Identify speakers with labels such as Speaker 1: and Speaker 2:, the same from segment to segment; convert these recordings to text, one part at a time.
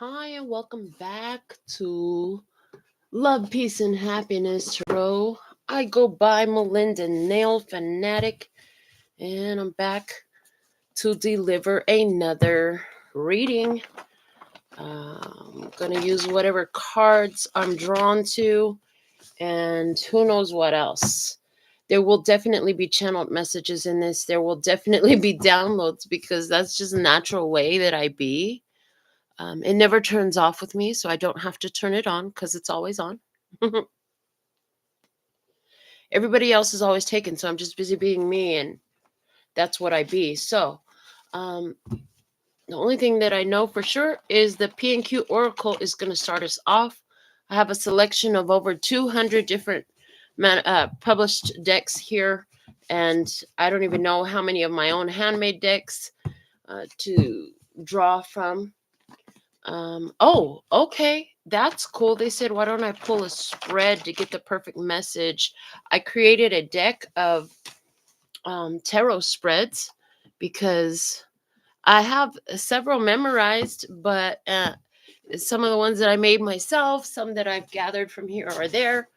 Speaker 1: Hi, and welcome back to Love, Peace, and Happiness Tarot. I go by Melinda NailFanatic, and I'm back to deliver another reading. I'm going to use whatever cards I'm drawn to, and who knows what else. There will definitely be channeled messages in this. There will definitely be downloads because that's just a natural way that I be. It never turns off with me, so I don't have to turn it on because it's always on. Everybody else is always taken, so I'm just busy being me, and that's what I be. So, the only thing that I know for sure is the P&Q Oracle is going to start us off. I have a selection of over 200 different published decks here, and I don't even know how many of my own handmade decks to draw from. Oh, okay. That's cool. They said, why don't I pull a spread to get the perfect message? I created a deck of tarot spreads because I have several memorized, but some of the ones that I made myself, some that I've gathered from here or there.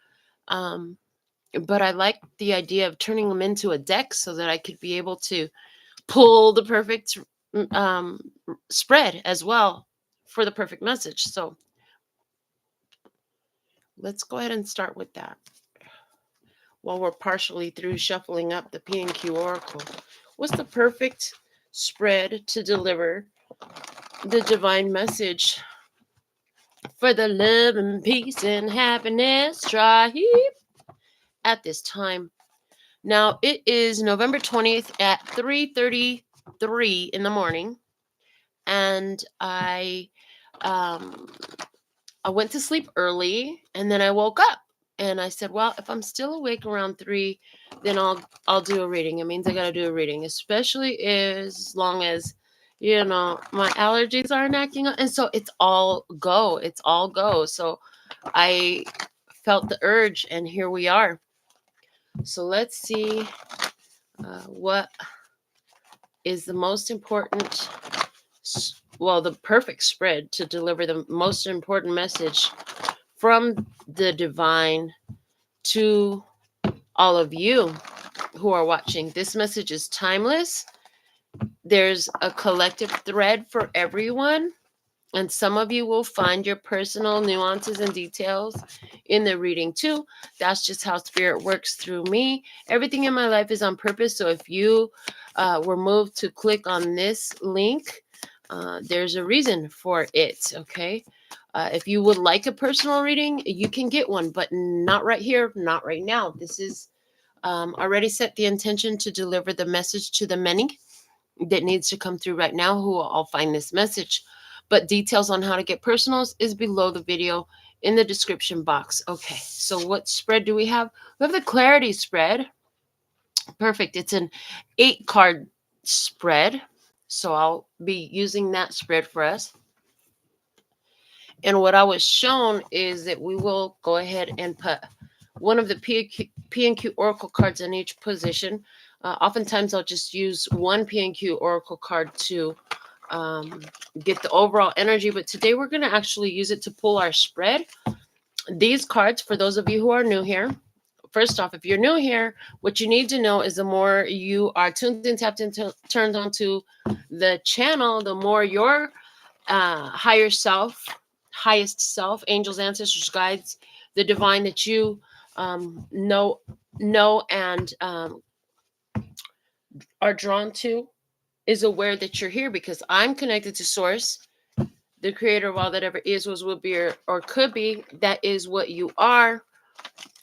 Speaker 1: But I like the idea of turning them into a deck so that I could be able to pull the perfect spread as well for the perfect message. So let's go ahead and start with that. While we're partially through shuffling up the P&Q Oracle, what's the perfect spread to deliver the divine message for the love and peace and happiness tribe at this time? Now it is November 20th at 3:33 in the morning, and I went to sleep early, and then I woke up and I said, well, if I'm still awake around 3, then I'll do a reading. It means I got to do a reading, especially as long as my allergies aren't acting up. And so it's all go. It's all go. So I felt the urge, and here we are. So let's see what is the most important, the perfect spread to deliver the most important message from the divine to all of you who are watching. This message is timeless. There's a collective thread for everyone, and some of you will find your personal nuances and details in the reading too. That's just how spirit works through me. Everything in my life is on purpose. So if you were moved to click on this link, there's a reason for it, okay? If you would like a personal reading, you can get one, but not right here, not right now. This is already set the intention to deliver the message to the many that needs to come through right now who will all find this message. But details on how to get personals is below the video in the description box. Okay, so what spread do we have? We have the clarity spread. Perfect. It's an 8-card spread. So I'll be using that spread for us. And what I was shown is that we will go ahead and put one of the P&Q Oracle cards in each position. Oftentimes I'll just use one P&Q Oracle card to get the overall energy, but today we're going to actually use it to pull our spread. These cards, for those of you who are new here, first off, if you're new here, what you need to know is the more you are tuned in, tapped into, turned onto the channel, the more your higher self, highest self, angels, ancestors, guides, the divine that you know and are drawn to is aware that you're here, because I'm connected to source, the creator of all that ever is, was, will be, or could be. That is what you are.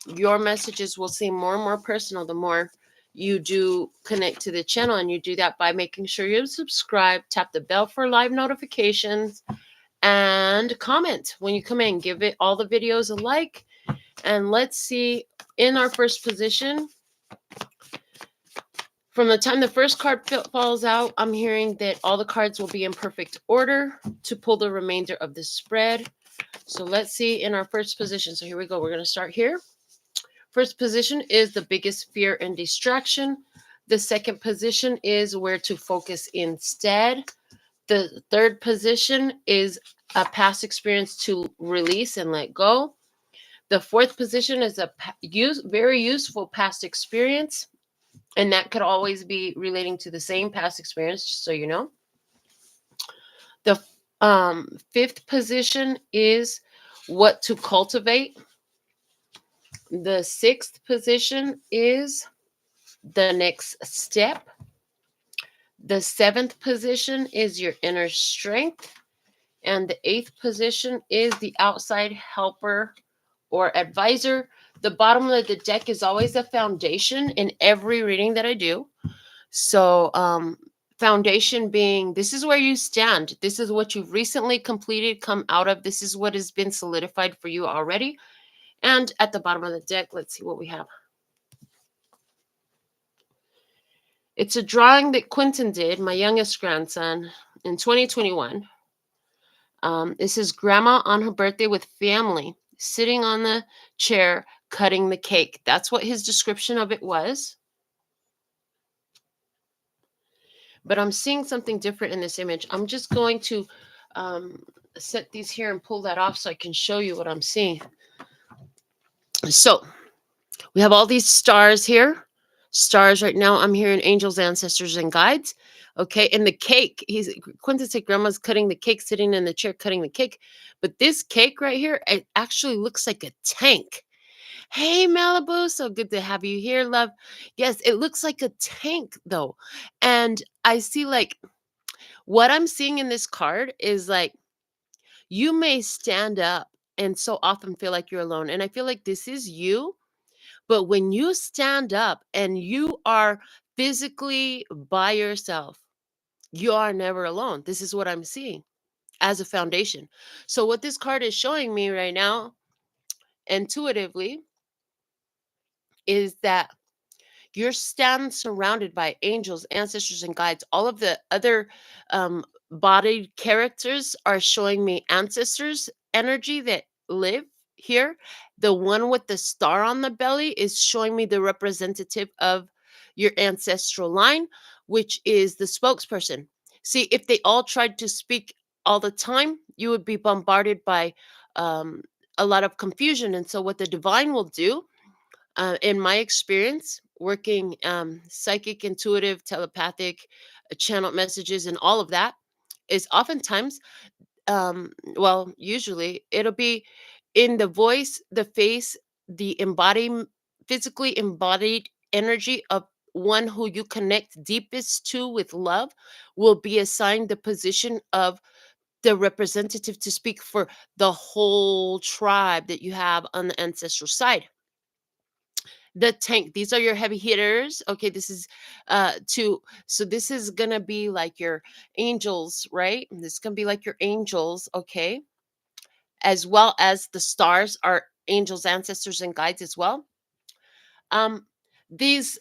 Speaker 1: Your messages will seem more and more personal the more you do connect to the channel, and you do that by making sure you subscribe, tap the bell for live notifications, and comment when you come in. Give it all the videos a like. And let's see, in our first position, from the time the first card falls out, I'm hearing that all the cards will be in perfect order to pull the remainder of the spread. So let's see in our first position. So here we go. We're going to start here. First position is the biggest fear and distraction. The second position is where to focus instead. The third position is a past experience to release and let go. The fourth position is a very useful past experience, and that could always be relating to the same past experience, just so you know. The fifth position is what to cultivate. The sixth position is the next step. The seventh position is your inner strength. And the eighth position is the outside helper or advisor. The bottom of the deck is always a foundation in every reading that I do. So, foundation being, this is where you stand. This is what you've recently completed, come out of. This is what has been solidified for you already. And at the bottom of the deck, let's see what we have. It's a drawing that Quentin did, my youngest grandson, in 2021. This is grandma on her birthday with family, sitting on the chair, cutting the cake. That's what his description of it was. But I'm seeing something different in this image. I'm just going to set these here and pull that off so I can show you what I'm seeing. So we have all these stars here. Stars right now. I'm hearing angels, ancestors, and guides. Okay, and the cake. Quentin said grandma's cutting the cake, sitting in the chair cutting the cake. But this cake right here, it actually looks like a tank. Hey, Malibu, so good to have you here, love. Yes, it looks like a tank, though. And I see, like, what I'm seeing in this card is, like, you may stand up and so often feel like you're alone. And I feel like this is you. But when you stand up and you are physically by yourself, you are never alone. This is what I'm seeing as a foundation. So what this card is showing me right now, intuitively, is that you're stand surrounded by angels, ancestors, and guides. All of the other bodied characters are showing me ancestors energy that live here. The one with the star on the belly is showing me the representative of your ancestral line, which is the spokesperson. See, if they all tried to speak all the time, you would be bombarded by a lot of confusion. And so, what the divine will do, in my experience, working psychic, intuitive, telepathic, channel messages, and all of that, is oftentimes, well, usually it'll be in the voice, the face, the physically embodied energy of one who you connect deepest to with love will be assigned the position of the representative to speak for the whole tribe that you have on the ancestral side. The tank, these are your heavy hitters. Okay, this is so this is gonna be like your angels, right? This is gonna be like your angels, okay, as well as the stars are angels, ancestors, and guides as well. These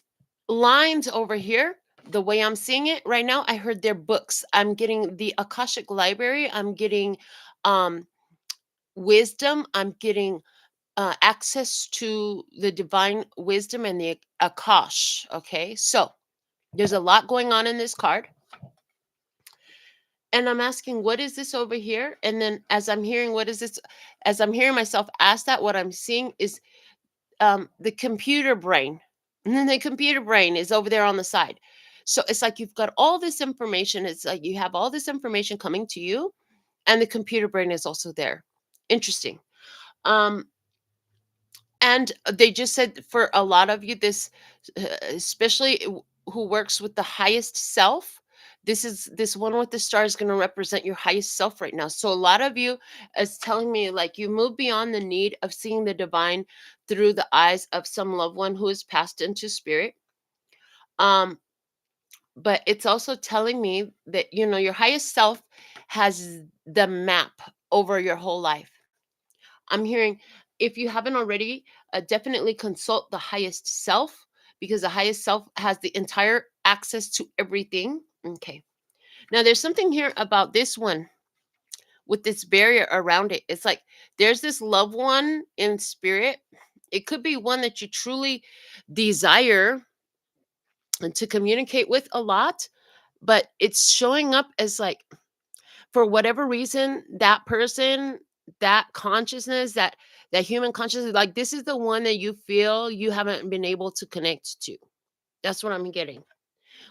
Speaker 1: lines over here, the way I'm seeing it right now, I heard they're books. I'm getting the Akashic Library, I'm getting wisdom, I'm getting access to the divine wisdom and the Akash. Okay, so there's a lot going on in this card. And I'm asking, what is this over here? And then as I'm hearing, what is this? As I'm hearing myself ask that, what I'm seeing is the computer brain. And then the computer brain is over there on the side. So it's like you've got all this information. It's like you have all this information coming to you, and the computer brain is also there. Interesting. And they just said for a lot of you, this, especially who works with the highest self, this one with the star is going to represent your highest self right now. So a lot of you is telling me like you move beyond the need of seeing the divine through the eyes of some loved one who has passed into spirit. But it's also telling me that your highest self has the map over your whole life. I'm hearing, if you haven't already, definitely consult the highest self, because the highest self has the entire access to everything. Okay. Now, there's something here about this one with this barrier around it. It's like there's this loved one in spirit. It could be one that you truly desire and to communicate with a lot, but it's showing up as like for whatever reason, that person, that consciousness, that human consciousness, like this is the one that you feel you haven't been able to connect to. That's what I'm getting.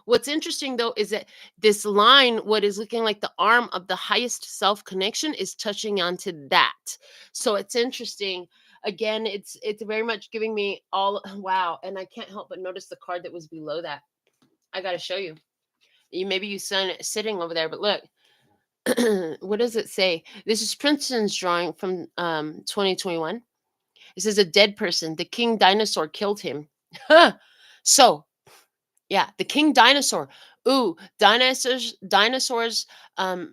Speaker 1: What's interesting though is that this line, what is looking like the arm of the highest self connection, is touching onto that. So it's interesting. Again, it's very much giving me all wow, and I can't help but notice the card that was below that. I got to show you. Maybe you saw it sitting over there, but look. What does it say? This is Princeton's drawing from 2021. It says a dead person. The king dinosaur killed him. So yeah, the king dinosaur. Ooh, dinosaurs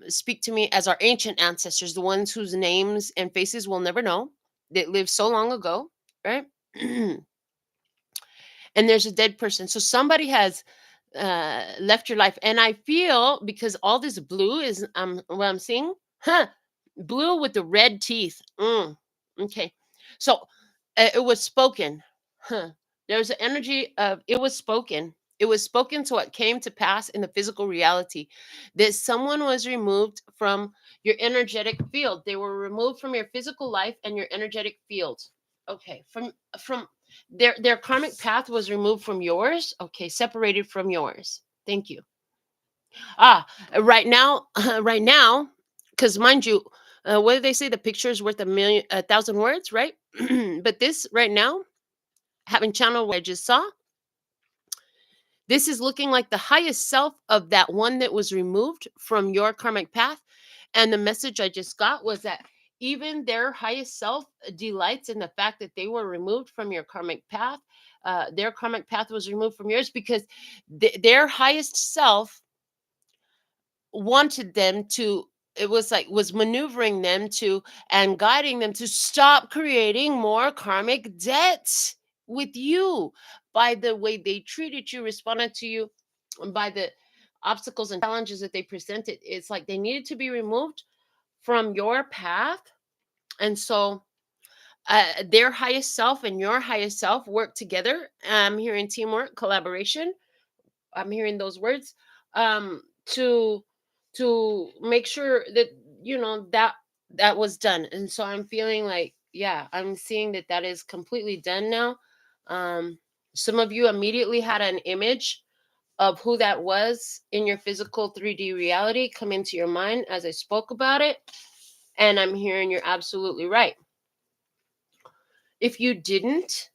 Speaker 1: speak to me as our ancient ancestors, the ones whose names and faces we'll never know. That lived so long ago, right? And there's a dead person. So somebody has left your life. And I feel because all this blue is what I'm seeing, blue with the red teeth. Okay. So it was spoken. There's an energy of it was spoken. It was spoken, so it came to pass in the physical reality that someone was removed from your energetic field. They were removed from your physical life and your energetic field. Okay, from their karmic path was removed from yours. Okay, separated from yours. Thank you. Right now, right now, because mind you, what do they say? The picture is worth a thousand words, right? But this right now, having channeled what I just saw, this is looking like the highest self of that one that was removed from your karmic path. And the message I just got was that even their highest self delights in the fact that they were removed from your karmic path. Their karmic path was removed from yours because their highest self wanted them to, it was like was maneuvering them to and guiding them to stop creating more karmic debts with you by the way they treated you, responded to you, and by the obstacles and challenges that they presented. It's like they needed to be removed from your path. And so their highest self and your highest self work together. I'm hearing teamwork, collaboration. I'm hearing those words to make sure that that was done. And so I'm feeling like, yeah, I'm seeing that that is completely done now. Some of you immediately had an image of who that was in your physical 3D reality come into your mind as I spoke about it. And I'm hearing you're absolutely right. If you didn't,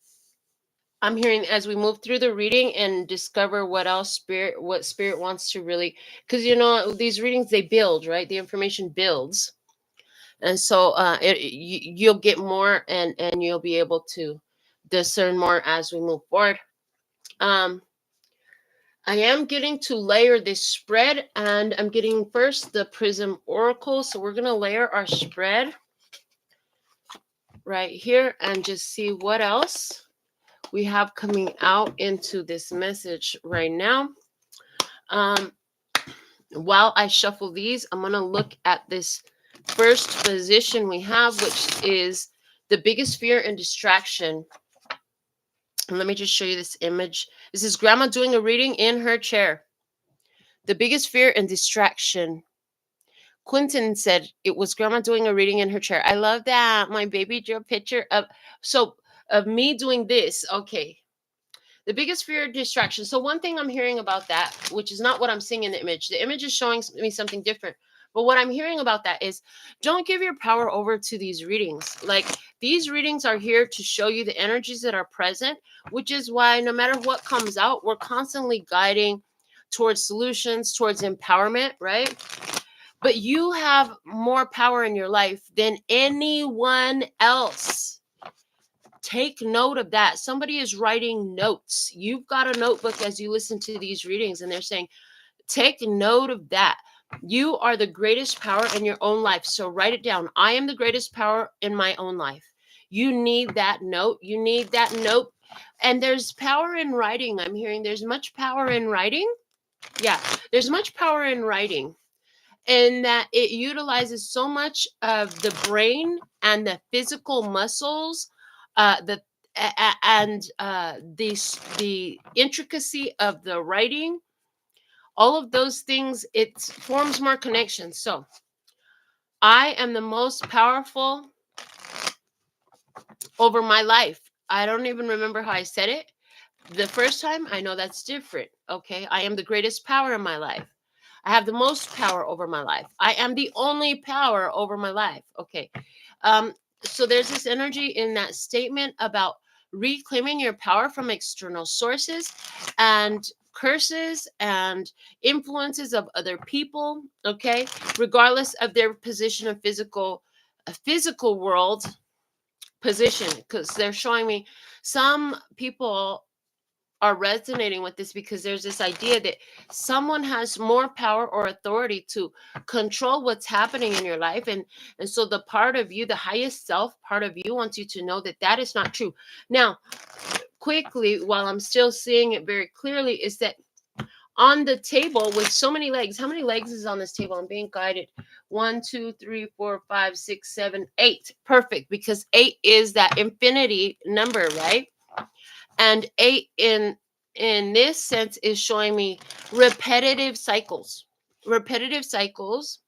Speaker 1: I'm hearing as we move through the reading and discover what spirit wants to really, because these readings, they build, right? The information builds. And so you'll get more and you'll be able to discern more as we move forward. I am getting to layer this spread, and I'm getting first the Prism Oracle. So we're going to layer our spread right here and just see what else we have coming out into this message right now. While I shuffle these, I'm going to look at this first position we have, which is the biggest fear and distraction. And let me just show you this image. This is Grandma doing a reading in her chair. The biggest fear and distraction. Quentin said it was Grandma doing a reading in her chair. I love that. My baby drew a picture of me doing this. Okay. The biggest fear of distraction. So one thing I'm hearing about that, which is not what I'm seeing in the image is showing me something different. But what I'm hearing about that is don't give your power over to these readings. Like these readings are here to show you the energies that are present, which is why no matter what comes out, we're constantly guiding towards solutions, towards empowerment, right? But you have more power in your life than anyone else. Take note of that. Somebody is writing notes. You've got a notebook as you listen to these readings, and they're saying, take note of that. You are the greatest power in your own life. So write it down. I am the greatest power in my own life. You need that note. You need that note. And there's power in writing. I'm hearing there's much power in writing. Yeah, there's much power in writing. And that it utilizes so much of the brain and the physical muscles, the intricacy of the writing, all of those things. It forms more connections. So I am the most powerful over my life. I don't even remember how I said it the first time. I know that's different. Okay. I am the greatest power in my life. I have the most power over my life. I am the only power over my life. Okay. So there's this energy in that statement about reclaiming your power from external sources and curses and influences of other people. Okay. Regardless of their position of physical world position, because they're showing me some people are resonating with this because there's this idea that someone has more power or authority to control what's happening in your life, and so the part of you, the highest self part of you, wants you to know that that is not true. Now, quickly, while I'm still seeing it very clearly, is that on the table with so many legs, how many legs is on this table? I'm being guided. 1, 2, 3, 4, 5, 6, 7, 8. Perfect, because 8 is that infinity number, right? And 8 in this sense is showing me repetitive cycles. Repetitive cycles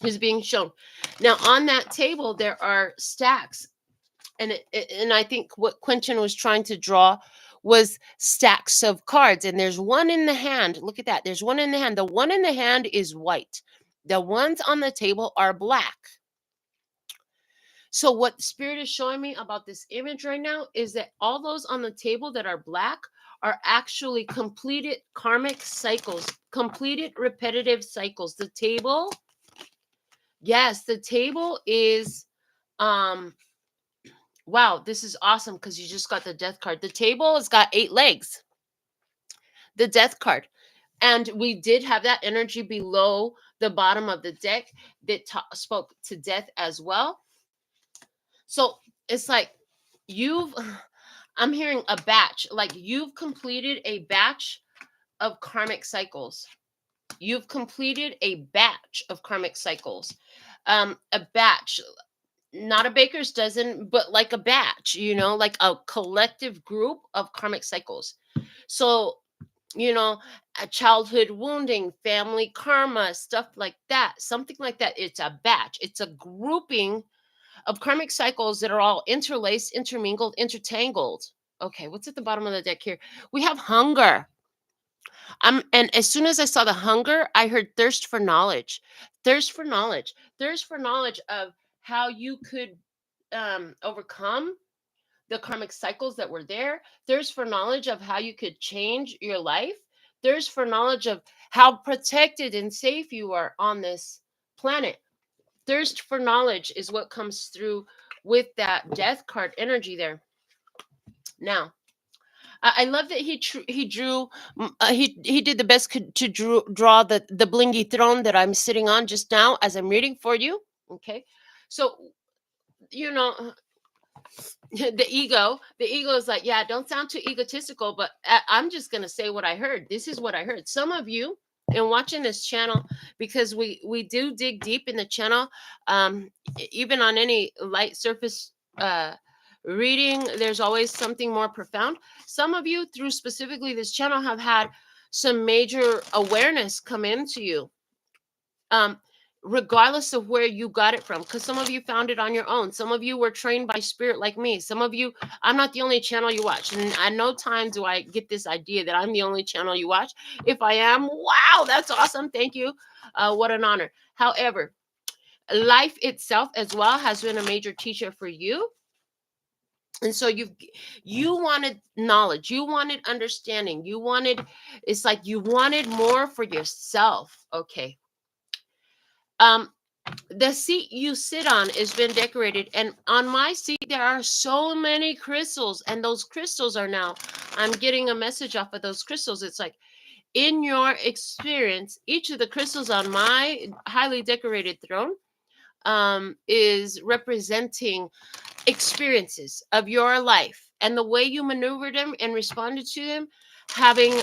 Speaker 1: is being shown. Now on that table there are stacks, and I think what Quentin was trying to draw was stacks of cards, and there's one in the hand. Look at that. There's one in the hand. The one in the hand is white. The ones on the table are black. So what Spirit is showing me about this image right now is that all those on the table that are black are actually completed karmic cycles, completed repetitive cycles. The table, yes, the table is wow, this is awesome because you just got the death card. The table has got 8 legs. The death card. And we did have that energy below the bottom of the deck that spoke to death as well. So it's like I'm hearing a batch, like you've completed a batch of karmic cycles. You've completed a batch of karmic cycles. A batch, not a baker's dozen, but like a batch, like a collective group of karmic cycles. So, a childhood wounding, family karma, stuff like that, something like that. It's a batch. It's a grouping of karmic cycles that are all interlaced, intermingled, intertangled. Okay, what's at the bottom of the deck here? We have hunger. And as soon as I saw the hunger, I heard thirst for knowledge. Thirst for knowledge. Thirst for knowledge of how you could overcome the karmic cycles that were there. Thirst for knowledge of how you could change your life. Thirst for knowledge of how protected and safe you are on this planet. Thirst for knowledge is what comes through with that death card energy there. Now, I love that he drew he did the best to draw the blingy throne that I'm sitting on just now as I'm reading for you. Okay, so the ego is like, yeah, don't sound too egotistical, but I'm just gonna say what I heard. This is what I heard. Some of you, in watching this channel, because we do dig deep in the channel, even on any light surface reading, there's always something more profound. Some of you, through specifically this channel, have had some major awareness come into you, regardless of where you got it from, because some of you found it on your own. Some of you were trained by spirit like me. Some of you, I'm not the only channel you watch, and at no time do I get this idea that I'm the only channel you watch. If I am, wow, that's awesome. Thank you. What an honor. However, life itself as well has been a major teacher for you. And so you wanted knowledge, you wanted understanding, it's like you wanted more for yourself. Okay. The seat you sit on has been decorated, and on my seat there are so many crystals, and those crystals are now, I'm getting a message off of those crystals. It's like, in your experience, each of the crystals on my highly decorated throne is representing experiences of your life, and the way you maneuvered them and responded to them, having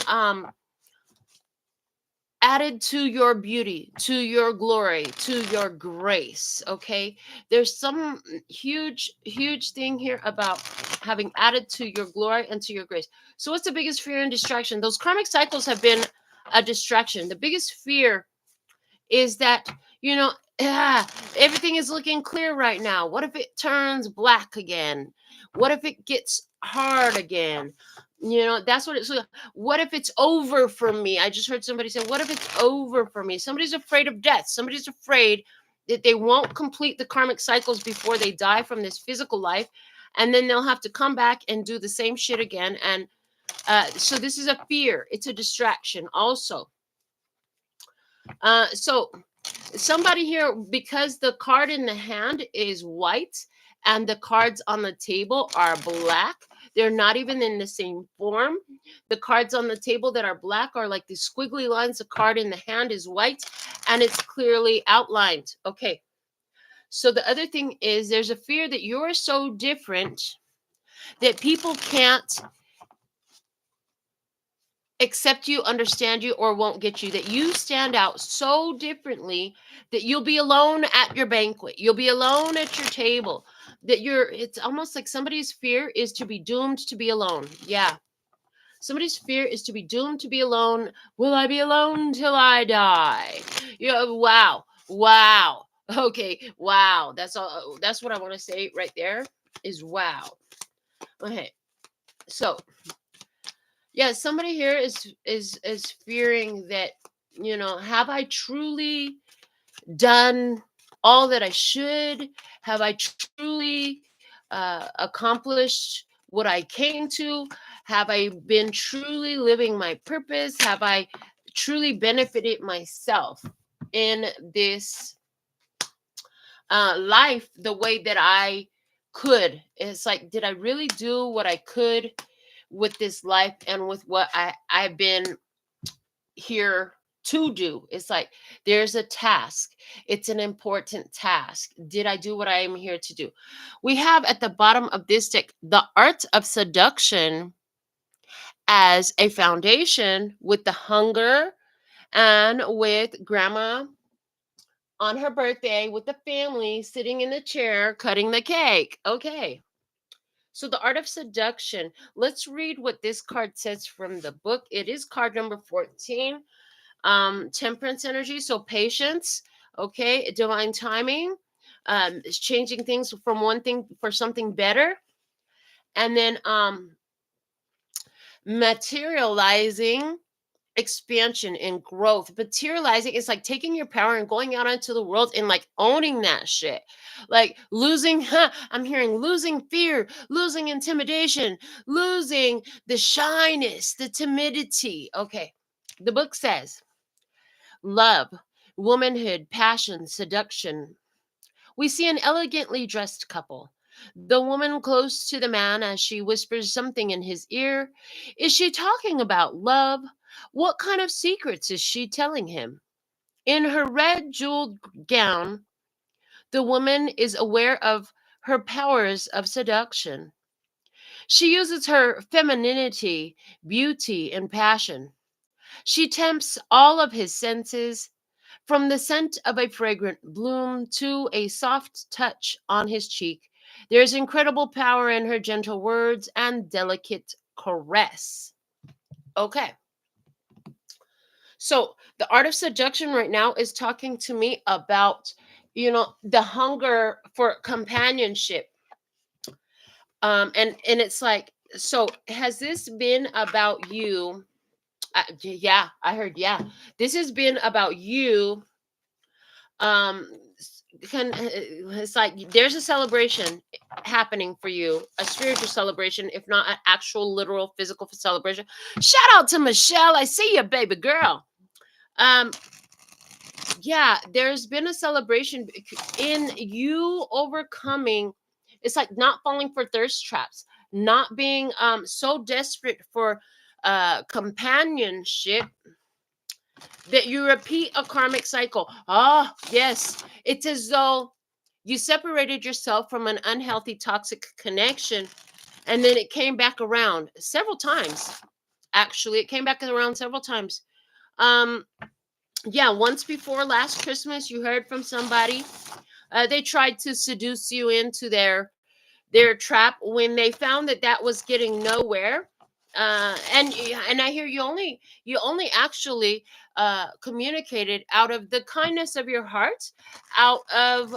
Speaker 1: added to your beauty, to your glory, to your grace. Okay, there's some huge thing here about having added to your glory and to your grace. So what's the biggest fear and distraction? Those karmic cycles have been a distraction. The biggest fear is that, everything is looking clear right now. What if it turns black again? What if it gets hard again? That's what it's. What if it's over for me? I just heard somebody say, what if it's over for me? Somebody's afraid of death. Somebody's afraid that they won't complete the karmic cycles before they die from this physical life. And then they'll have to come back and do the same shit again. And so this is a fear. It's a distraction also. So somebody here, because the card in the hand is white and the cards on the table are black, they're not even in the same form. The cards on the table that are black are like these squiggly lines. The card in the hand is white and it's clearly outlined. Okay. So the other thing is there's a fear that you're so different that people can't accept you, understand you, or won't get you, that you stand out so differently that you'll be alone at your banquet. You'll be alone at your table. It's almost like somebody's fear is to be doomed to be alone. Yeah. Somebody's fear is to be doomed to be alone. Will I be alone till I die? Wow. Wow. Okay. Wow. That's all. That's what I want to say right there is wow. Okay. So yeah, somebody here is fearing that, have I truly done all that I should? Have I truly accomplished what I came to? Have I been truly living my purpose? Have I truly benefited myself in this life the way that I could? It's like, did I really do what I could with this life and with what I've been here to do? It's like there's a task. It's an important task. Did I do what I am here to do? We have at the bottom of this deck the art of seduction as a foundation with the hunger and with grandma on her birthday with the family sitting in the chair cutting the cake. Okay. So the art of seduction. Let's read what this card says from the book. It is card number 14. Temperance energy. So patience. Okay. Divine timing. It's changing things from one thing for something better. And then materializing expansion and growth. Materializing is like taking your power and going out into the world and like owning that shit. Like losing, I'm hearing losing fear, losing intimidation, losing the shyness, the timidity. Okay. The book says love, womanhood, passion, seduction. We see an elegantly dressed couple. The woman close to the man as she whispers something in his ear. Is she talking about love? What kind of secrets is she telling him? In her red jeweled gown, the woman is aware of her powers of seduction. She uses her femininity, beauty, and passion. She tempts all of his senses, from the scent of a fragrant bloom to a soft touch on his cheek. There is incredible power in her gentle words and delicate caress. Okay. So the art of seduction right now is talking to me about, the hunger for companionship. And it's like, so has this been about you? Yeah, I heard. Yeah, this has been about you. It's like there's a celebration happening for you, a spiritual celebration, if not an actual literal physical celebration. Shout out to Michelle, I see you, baby girl. Yeah, there's been a celebration in you overcoming. It's like not falling for thirst traps, not being so desperate for companionship that you repeat a karmic cycle. Oh, yes. It's as though you separated yourself from an unhealthy, toxic connection, and then it came back around several times. Actually, it came back around several times. Yeah, once before last Christmas, you heard from somebody. They tried to seduce you into their trap. When they found that that was getting nowhere, And I hear you only actually communicated out of the kindness of your heart, out of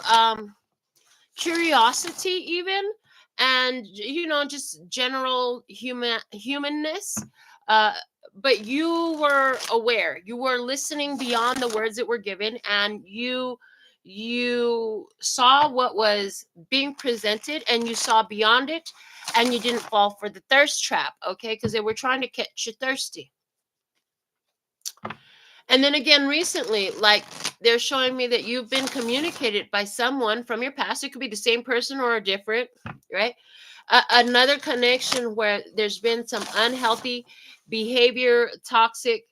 Speaker 1: curiosity even, and just general humanness. uh but you were aware, you were listening beyond the words that were given, and you saw what was being presented, and you saw beyond it, and you didn't fall for the thirst trap, okay, because they were trying to catch you thirsty. And then again, recently, like, they're showing me that you've been communicated by someone from your past. It could be the same person or a different, right? Another connection where there's been some unhealthy behavior, toxicity,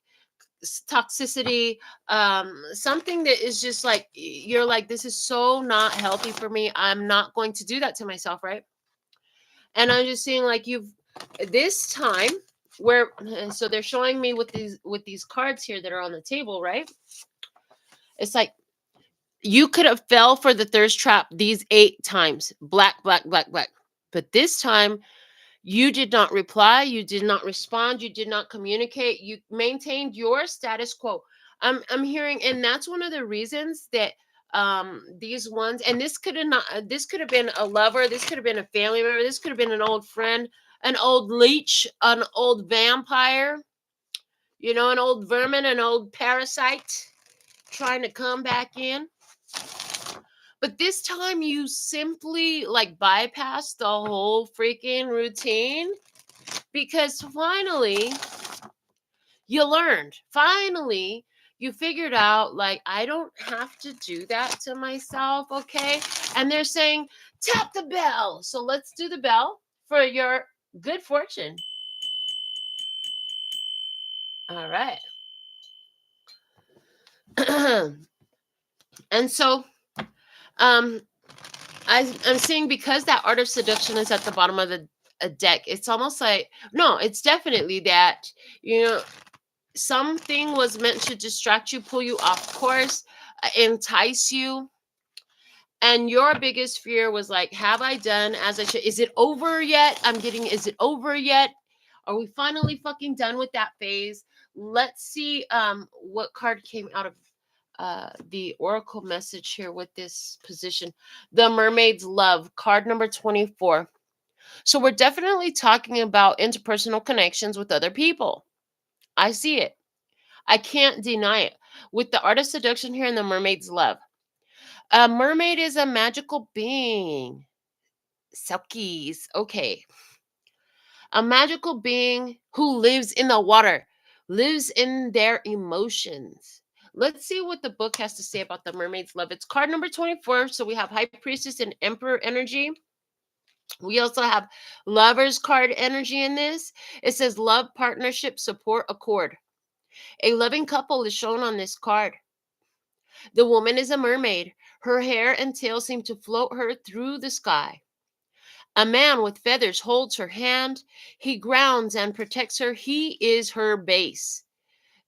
Speaker 1: something that is just like, you're like, this is so not healthy for me. I'm not going to do that to myself, right? And I'm just seeing like you've this time where so they're showing me with these cards here that are on the table, right? It's like you could have fell for the thirst trap these 8 times. Black, black, black, black. But this time you did not reply, you did not respond, you did not communicate, you maintained your status quo. I'm hearing, and that's one of the reasons that these ones, and this could have been a lover, this could have been a family member, this could have been an old friend, an old leech, an old vampire, an old vermin, an old parasite trying to come back in. But this time you simply like bypassed the whole freaking routine, because finally you learned. Finally you figured out, like, I don't have to do that to myself, okay? And they're saying, tap the bell. So let's do the bell for your good fortune. All right. And so um I'm seeing, because that art of seduction is at the bottom of the a deck, it's almost like, no, it's definitely that, you know something was meant to distract you, pull you off course, entice you. And your biggest fear was like, have I done as I should? Is it over yet? Is it over yet? Are we finally fucking done with that phase? Let's see what card came out of the oracle message here with this position. The Mermaid's Love, card number 24. So we're definitely talking about interpersonal connections with other people. I see it. I can't deny it. With the art of seduction here in the Mermaid's Love. A mermaid is a magical being. Selkies. Okay. A magical being who lives in the water, lives in their emotions. Let's see what the book has to say about the Mermaid's Love. It's card number 24. So we have High Priestess and Emperor energy. We also have Lover's card energy in this. It says love, partnership, support, accord. A loving couple is shown on this card. The woman is a mermaid. Her hair and tail seem to float her through the sky. A man with feathers holds her hand. He grounds and protects her. He is her base.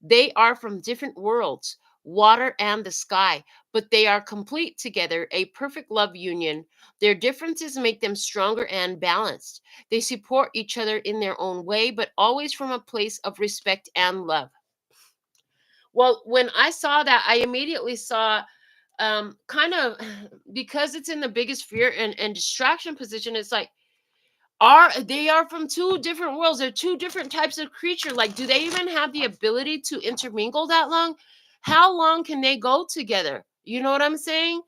Speaker 1: They are from different worlds, water and the sky, but they are complete together, a perfect love union. Their differences make them stronger and balanced. They support each other in their own way, but always from a place of respect and love. Well, when I saw that, I immediately saw kind of because it's in the biggest fear and distraction position. It's like, they are from two different worlds. They're two different types of creature. Like, do they even have the ability to intermingle that long? How long can they go together? You know what I'm saying?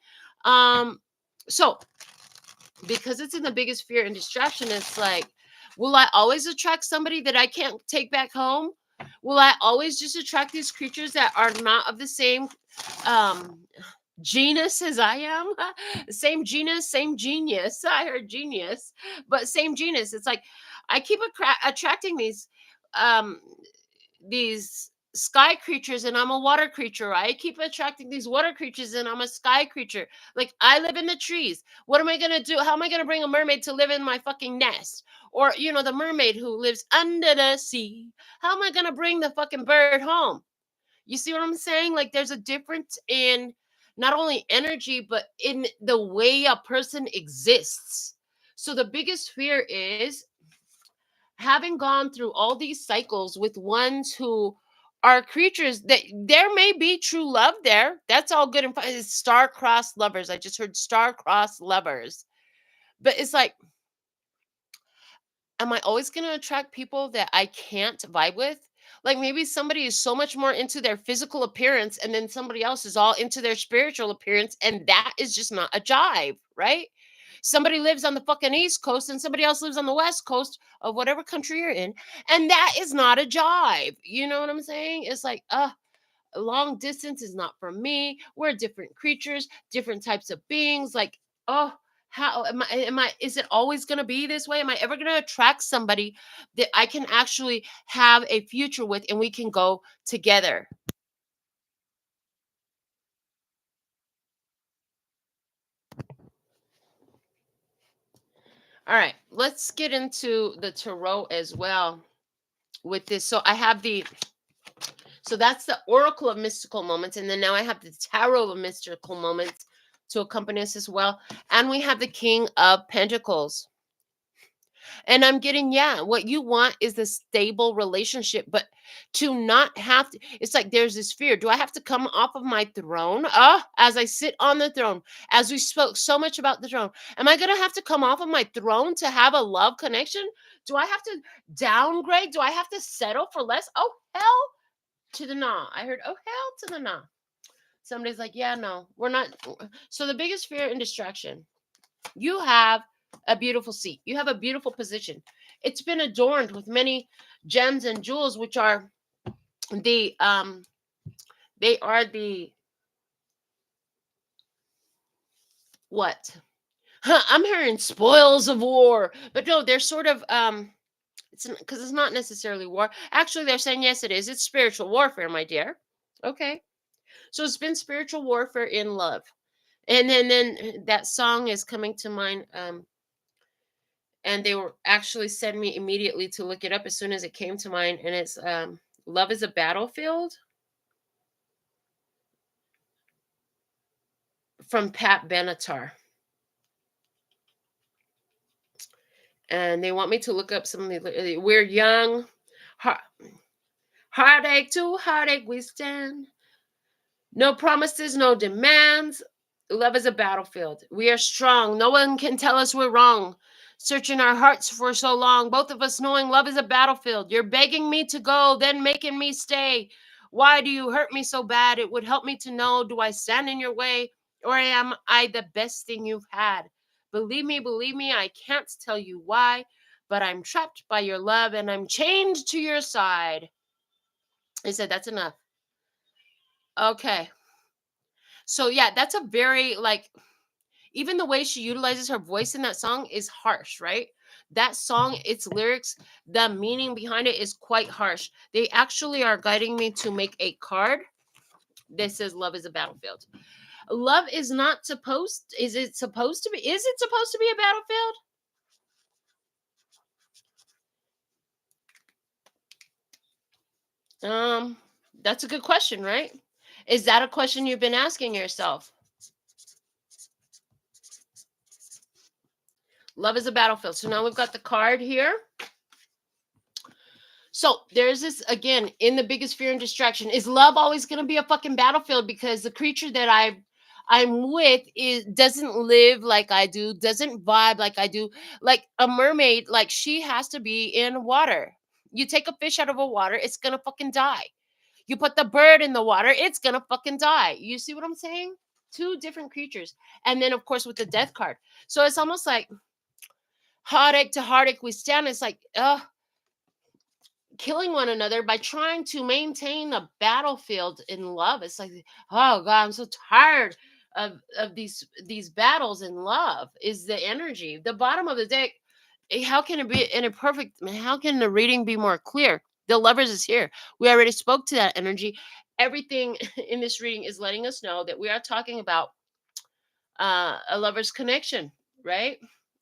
Speaker 1: So because it's in the biggest fear and distraction, it's like, will I always attract somebody that I can't take back home? Will I always just attract these creatures that are not of the same um genus as I am? Same genus, same genius. I heard genius, but same genus. It's like I keep attracting um these sky creatures, and I'm a water creature. I keep attracting these water creatures, and I'm a sky creature. Like, I live in the trees. What am I gonna do? How am I gonna bring a mermaid to live in my fucking nest? Or, the mermaid who lives under the sea. How am I gonna bring the fucking bird home? You see what I'm saying? Like, there's a difference in not only energy, but in the way a person exists. So the biggest fear is having gone through all these cycles with ones who are creatures that there may be true love there. That's all good and fine. It's star-crossed lovers. I just heard star-crossed lovers. But it's like, am I always going to attract people that I can't vibe with? Like maybe somebody is so much more into their physical appearance and then somebody else is all into their spiritual appearance, and that is just not a jive, right? Somebody lives on the fucking East Coast and somebody else lives on the West Coast of whatever country you're in, and that is not a jive. You know what I'm saying? It's like, long distance is not for me. We're different creatures, different types of beings. Like, oh, how is it always going to be this way? Am I ever going to attract somebody that I can actually have a future with and we can go together? All right, let's get into the tarot as well with this. So I have so that's the oracle of mystical moments, and then now I have the tarot of mystical moments to accompany us as well. And we have the King of Pentacles. And I'm getting, yeah, what you want is a stable relationship, but to not have to, it's like there's this fear. Do I have to come off of my throne? As I sit on the throne, as we spoke so much about the throne, am I going to have to come off of my throne to have a love connection? Do I have to downgrade? Do I have to settle for less? Oh, hell to the nah. I heard, oh, hell to the nah. Somebody's like, yeah, no, we're not. So the biggest fear and distraction, you have a beautiful seat. You have a beautiful position. It's been adorned with many gems and jewels, which are the they are the what? I'm hearing spoils of war, but no, they're sort of it's because it's not necessarily war. Actually, they're saying yes, it is. It's spiritual warfare, my dear. Okay, so it's been spiritual warfare in love, and then that song is coming to mind. And they were actually sent me immediately to look it up as soon as it came to mind, and it's Love is a Battlefield from Pat Benatar. And they want me to look up some of the we're young, heartache to heartache we stand, no promises, no demands. Love is a battlefield. We are strong. No one can tell us we're wrong. Searching our hearts for so long, both of us knowing love is a battlefield. You're begging me to go, then making me stay. Why do you hurt me so bad? It would help me to know, do I stand in your way, or am I the best thing you've had? Believe me, I can't tell you why, but I'm trapped by your love and I'm chained to your side. I said, that's enough. Okay. So yeah, that's a very like, even the way she utilizes her voice in that song is harsh, right? That song, its lyrics, the meaning behind it is quite harsh. They actually are guiding me to make a card that says love is a battlefield. Love is not supposed, is it supposed to be a battlefield? That's a good question, right? Is that a question you've been asking yourself? Love is a battlefield. So now we've got the card here. So there's this again in the biggest fear and distraction. Is love always going to be a fucking battlefield? Because the creature that I'm with doesn't live like I do, doesn't vibe like I do. Like a mermaid, like she has to be in water. You take a fish out of a water, it's gonna fucking die. You put the bird in the water, it's gonna fucking die. You see what I'm saying? Two different creatures. And then of course with the death card. So it's almost like heartache to heartache we stand. It's like, killing one another by trying to maintain a battlefield in love. It's like, oh god, I'm so tired of these battles in love. Is the energy the bottom of the deck? How can it be in a perfect? How can the reading be more clear? The lovers is here. We already spoke to that energy. Everything in this reading is letting us know that we are talking about a lover's connection, right?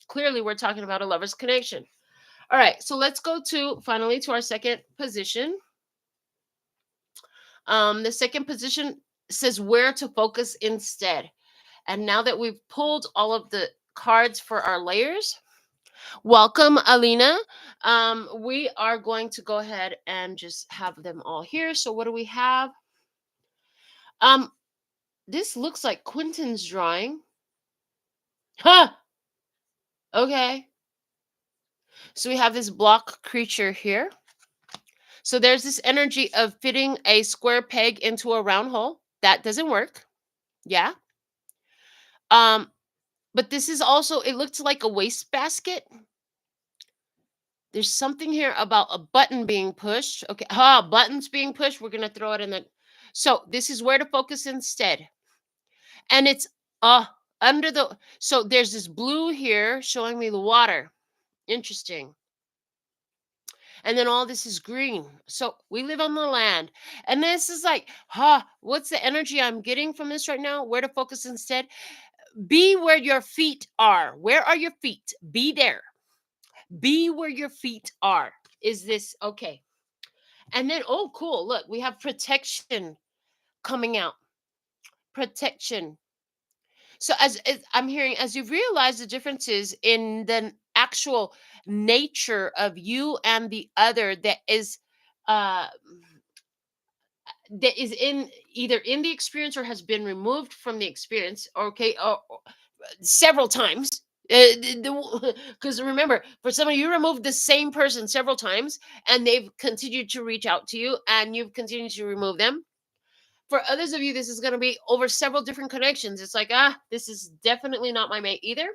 Speaker 1: Clearly, we're talking about a lover's connection. All right, so let's go to finally to our second position. The second position says where to focus instead. And now that we've pulled all of the cards for our layers, Welcome, Alina. We are going to go ahead and just have them all here. So what do we have? Um, this looks like Quentin's drawing. Huh. Okay. So we have this block creature here. So there's this energy of fitting a square peg into a round hole. That doesn't work. Yeah. Um, but this is also, it looks like a wastebasket. There's something here about a button being pushed. Okay. Buttons being pushed. We're going to throw it in the. So this is where to focus instead. And it's uh under the. So there's this blue here showing me the water. Interesting. And then all this is green. So we live on the land. And this is like, what's the energy I'm getting from this right now? Where to focus instead? Be where your feet are. Where are your feet? Be there. Be where your feet are. Is this okay? And then, oh, cool. Look, we have protection coming out. Protection. So as I'm hearing, as you've realized the differences in the actual nature of you and the other uh that is in either in the experience or has been removed from the experience, okay, or several times. Because remember, for some of you, removed the same person several times and they've continued to reach out to you and you've continued to remove them. For others of you, this is going to be over several different connections. It's like, this is definitely not my mate either.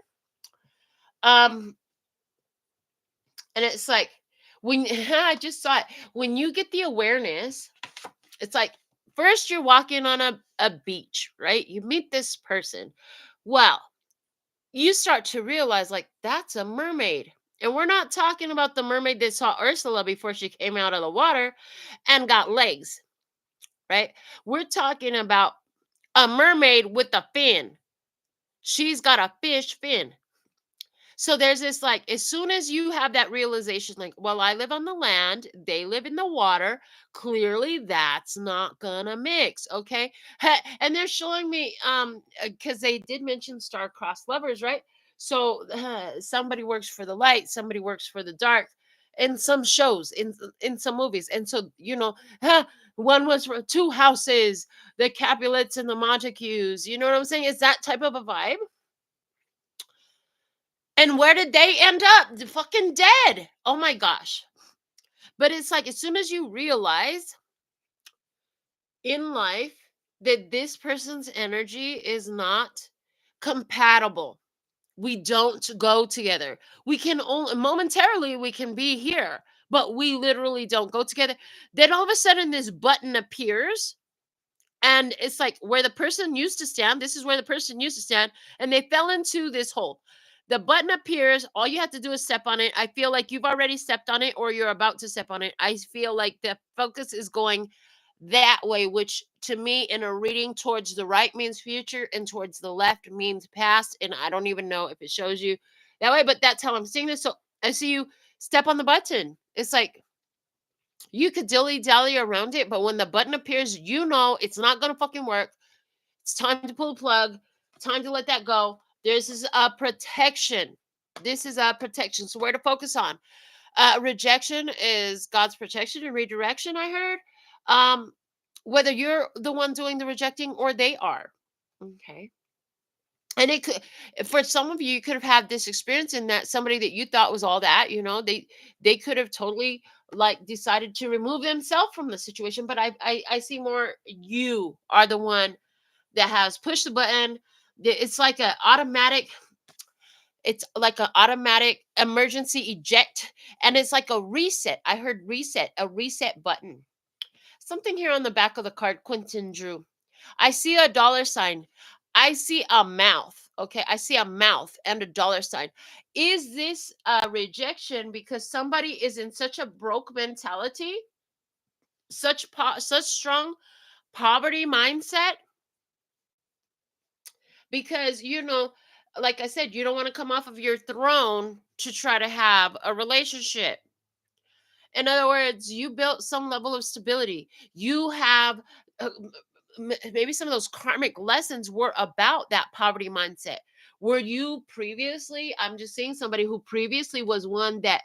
Speaker 1: Um, and it's like, when I just saw it, when you get the awareness, it's like, first you're walking on a beach, right? You meet this person. Well, you start to realize, like, that's a mermaid. And we're not talking about the mermaid that saw Ursula before she came out of the water and got legs, right? We're talking about a mermaid with a fin. She's got a fish fin. So there's this, like, as soon as you have that realization, like, well, I live on the land, they live in the water, clearly that's not gonna mix, okay? And they're showing me, because they did mention star-crossed lovers, right? So somebody works for the light, somebody works for the dark, in some shows, in some movies, and so one was for two houses, the Capulets and the Montagues. You know what I'm saying? It's that type of a vibe. And where did they end up? Fucking dead. Oh my gosh. But it's like, as soon as you realize in life that this person's energy is not compatible, we don't go together. We can only momentarily, we can be here, but we literally don't go together. Then all of a sudden, this button appears. And it's like where the person used to stand, this is where the person used to stand, and they fell into this hole. The button appears, all you have to do is step on it. I feel like you've already stepped on it or you're about to step on it. I feel like the focus is going that way, which to me in a reading, towards the right means future and towards the left means past. And I don't even know if it shows you that way, but that's how I'm seeing this. So I see you step on the button. It's like you could dilly dally around it, but when the button appears, you know it's not gonna fucking work. It's time to pull the plug. Time to let that go. This is a protection. This is a protection. So where to focus on? Rejection is God's protection and redirection. I heard. Whether you're the one doing the rejecting or they are. Okay. And it could, for some of you, you could have had this experience in that somebody that you thought was all that, they could have totally, like, decided to remove themselves from the situation. But I see more you are the one that has pushed the button. It's like a automatic. It's like an automatic emergency eject, and it's like a reset. I heard reset, a reset button. Something here on the back of the card, Quentin drew. I see a dollar sign. I see a mouth. Okay, I see a mouth and a dollar sign. Is this a rejection because somebody is in such a broke mentality, such strong poverty mindset? Because like I said, you don't want to come off of your throne to try to have a relationship. In other words, you built some level of stability. You have maybe some of those karmic lessons were about that poverty mindset, Were you previously, I'm just saying, somebody who previously was one that,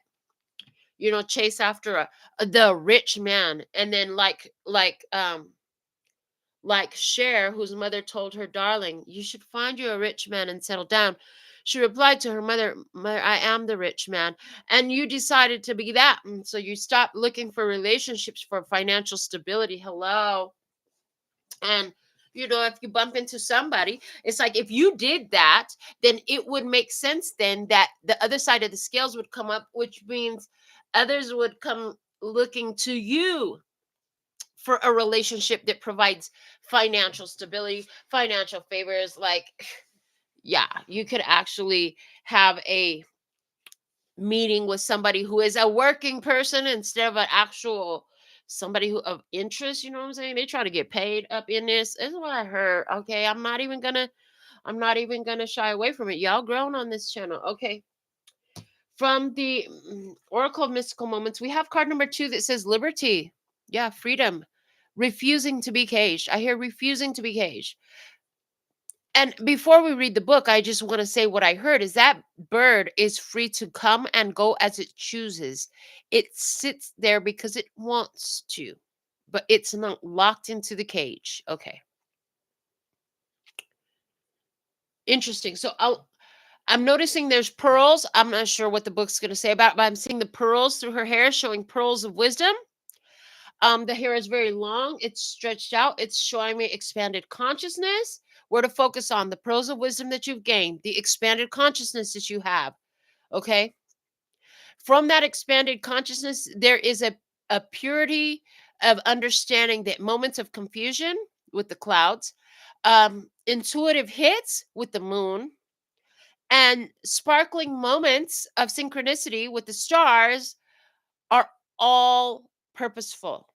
Speaker 1: chase after the rich man, and then like Cher, whose mother told her, darling, you should find you a rich man and settle down. She replied to her mother, mother, I am the rich man. And you decided to be that. And so you stopped looking for relationships for financial stability. Hello. And, if you bump into somebody, it's like, if you did that, then it would make sense then that the other side of the scales would come up, which means others would come looking to you for a relationship that provides financial stability, financial favors. Like, yeah, you could actually have a meeting with somebody who is a working person instead of an actual somebody who of interest. You know what I'm saying? They try to get paid up in this. This is what I heard. Okay, I'm not even gonna shy away from it. Y'all grown on this channel. Okay. From the Oracle of Mystical Moments, we have card number 2 that says liberty. Yeah, freedom. Refusing to be caged. I hear refusing to be caged. And before we read the book, I just want to say what I heard is that bird is free to come and go as it chooses. It sits there because it wants to, but it's not locked into the cage. Okay. Interesting. So I'm noticing there's pearls. I'm not sure what the book's going to say about it, but I'm seeing the pearls through her hair, showing pearls of wisdom. The hair is very long. It's stretched out. It's showing me expanded consciousness. Where to focus on the pearls of wisdom that you've gained, the expanded consciousness that you have. Okay. From that expanded consciousness, there is a purity of understanding that moments of confusion with the clouds, intuitive hits with the moon, and sparkling moments of synchronicity with the stars are all purposeful.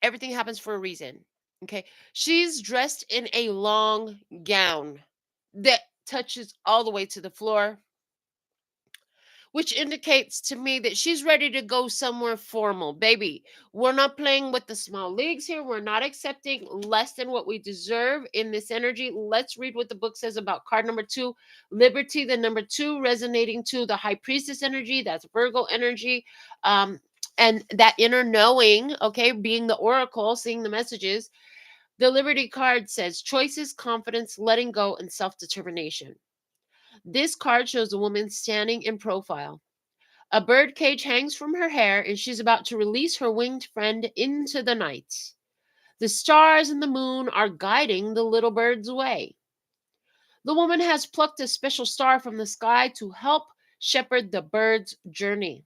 Speaker 1: Everything happens for a reason. Okay. She's dressed in a long gown that touches all the way to the floor, which indicates to me that she's ready to go somewhere formal. Baby, we're not playing with the small leagues here. We're not accepting less than what we deserve in this energy. Let's read what the book says about card number 2, liberty, the number 2 resonating to the high priestess energy. That's Virgo energy. And that inner knowing, okay, being the oracle, seeing the messages. The Liberty card says choices, confidence, letting go, and self-determination. This card shows a woman standing in profile. A bird cage hangs from her hair, and she's about to release her winged friend into the night. The stars and the moon are guiding the little bird's way. The woman has plucked a special star from the sky to help shepherd the bird's journey.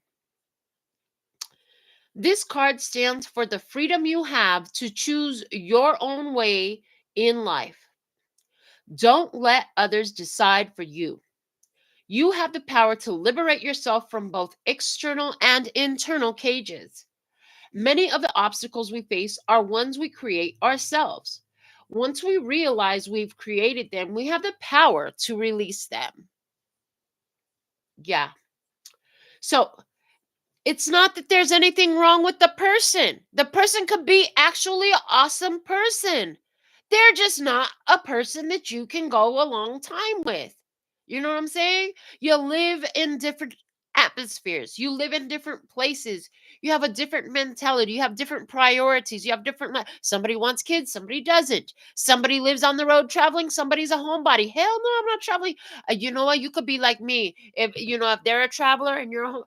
Speaker 1: This card stands for the freedom you have to choose your own way in life. Don't let others decide for you. You have the power to liberate yourself from both external and internal cages. Many of the obstacles we face are ones we create ourselves. Once we realize we've created them, we have the power to release them. Yeah. So it's not that there's anything wrong with the person. The person could be actually an awesome person. They're just not a person that you can go a long time with. You know what I'm saying? You live in different atmospheres. You live in different places. You have a different mentality. You have different priorities. You have different somebody wants kids, somebody doesn't. Somebody lives on the road traveling, somebody's a homebody. Hell no, I'm not traveling. You know what? You could be like me. If they're a traveler and you're a home,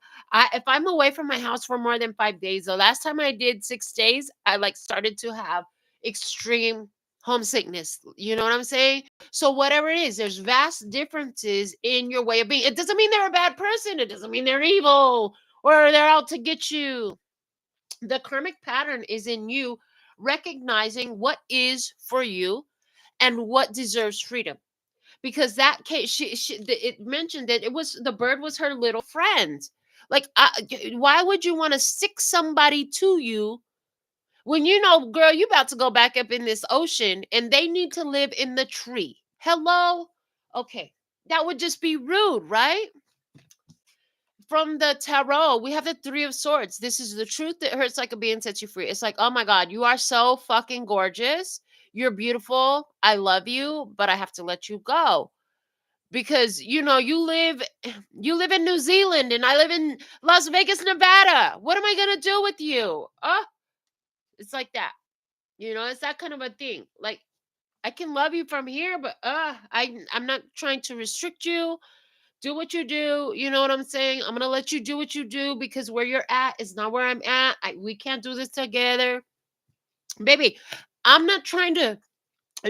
Speaker 1: if I'm away from my house for more than 5 days, the last time I did 6 days, I started to have extreme homesickness. You know what I'm saying? So whatever it is, there's vast differences in your way of being. It doesn't mean they're a bad person. It doesn't mean they're evil or they're out to get you. The karmic pattern is in you recognizing what is for you and what deserves freedom. Because that case, it mentioned that the bird was her little friend. Like, why would you want to stick somebody to you when you know, girl, you about to go back up in this ocean and they need to live in the tree? Hello? Okay. That would just be rude, right? From the tarot, we have the 3 of Swords. This is the truth that hurts like a bee and sets you free. It's like, oh my God, you are so fucking gorgeous. You're beautiful. I love you, but I have to let you go. because you live in New Zealand and I live in Las Vegas, Nevada. What am I going to do with you? It's like that. It's that kind of a thing. Like, I can love you from here, but I'm not trying to restrict you. Do what you do. You know what I'm saying? I'm going to let you do what you do because where you're at is not where I'm at. We can't do this together. Baby, I'm not trying to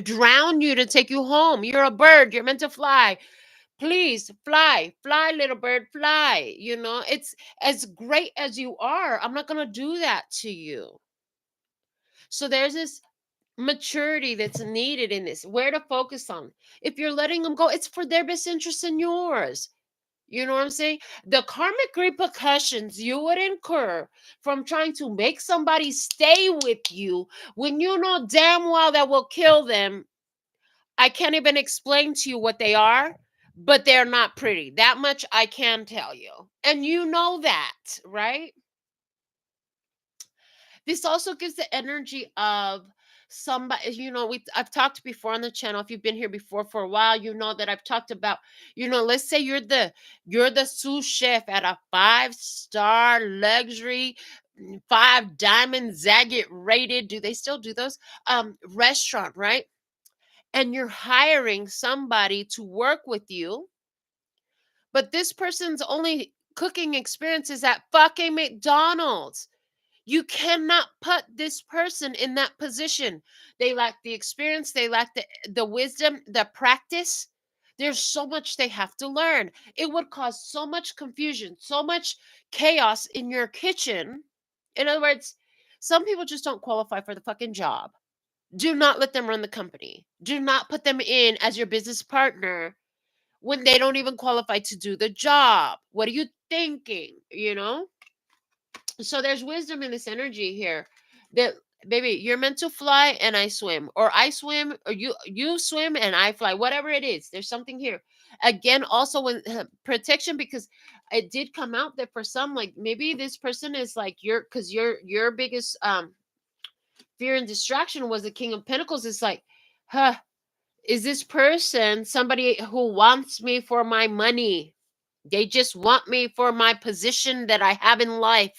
Speaker 1: drown you to take you home. You're a bird. You're meant to fly. Please fly, fly, little bird, fly. It's as great as you are. I'm not going to do that to you. So there's this maturity that's needed in this, where to focus on. If you're letting them go, it's for their best interest and yours. You know what I'm saying? The karmic repercussions you would incur from trying to make somebody stay with you when you know damn well that will kill them, I can't even explain to you what they are, but they're not pretty. That much I can tell you. And you know that, right? This also gives the energy of somebody, I've talked before on the channel. If you've been here before for a while, you know that I've talked about, let's say you're the sous chef at a 5-star luxury, 5-diamond Zagat rated, do they still do those? Restaurant, right? And you're hiring somebody to work with you, but this person's only cooking experience is at fucking McDonald's. You cannot put this person in that position. They lack the experience, they lack the wisdom, the practice. There's so much they have to learn. It would cause so much confusion, so much chaos in your kitchen. In other words, some people just don't qualify for the fucking job. Do not let them run the company. Do not put them in as your business partner when they don't even qualify to do the job. What are you thinking? So there's wisdom in this energy here that, baby, you're meant to fly and I swim, or I swim, or you swim and I fly, whatever it is. There's something here. Again, also when protection, because it did come out that for some, like, maybe this person is like because your biggest fear and distraction was the King of Pentacles. It's like, is this person somebody who wants me for my money? They just want me for my position that I have in life.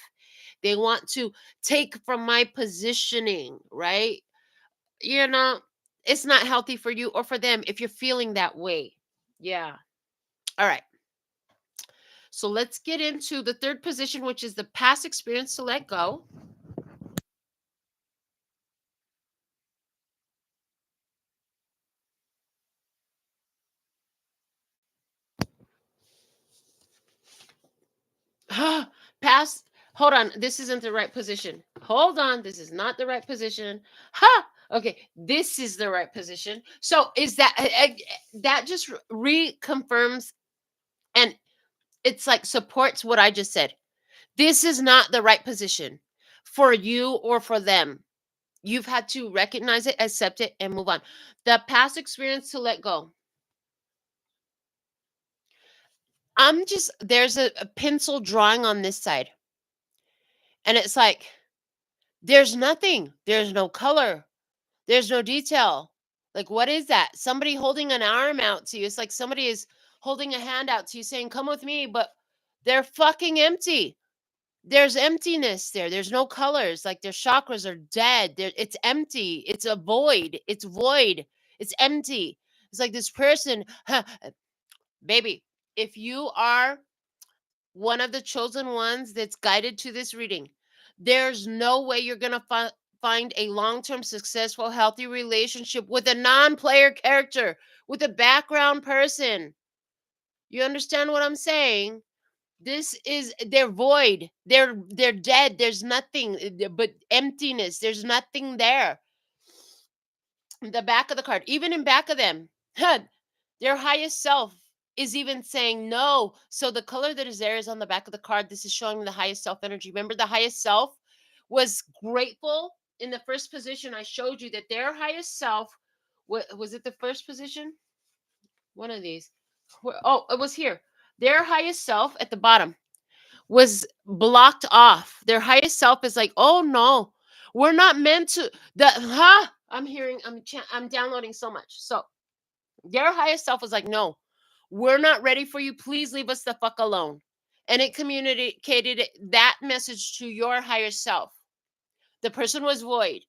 Speaker 1: They want to take from my positioning, right? It's not healthy for you or for them if you're feeling that way. Yeah. All right. So let's get into the third position, which is the past experience to let go. Past. Hold on. This isn't the right position. Hold on. This is not the right position. Okay. This is the right position. So is that just reconfirms, and it's like supports what I just said. This is not the right position for you or for them. You've had to recognize it, accept it, and move on. The past experience to let go. There's a pencil drawing on this side. And it's like, there's nothing. There's no color. There's no detail. Like, what is that? Somebody holding an arm out to you. It's like somebody is holding a hand out to you saying, come with me, but they're fucking empty. There's emptiness there. There's no colors. Like, their chakras are dead. It's empty. It's a void. It's void. It's empty. It's like this person, baby, if you are one of the chosen ones that's guided to this reading, there's no way you're going to find a long-term, successful, healthy relationship with a non-player character, with a background person. You understand what I'm saying? They're void. They're dead. There's nothing but emptiness. There's nothing there. The back of the card, even in back of them, their highest self is even saying no. So the color that is there is on the back of the card. This is showing the highest self energy. Remember, the highest self was grateful in the first position. I showed you that their highest self, was it the first position? One of these. Oh, it was here. Their highest self at the bottom was blocked off. Their highest self is like, oh no, we're not meant to. I'm downloading so much. So their highest self was like, no, We're not ready for you. Please leave us the fuck alone. And it communicated that message to your higher self. The person was void.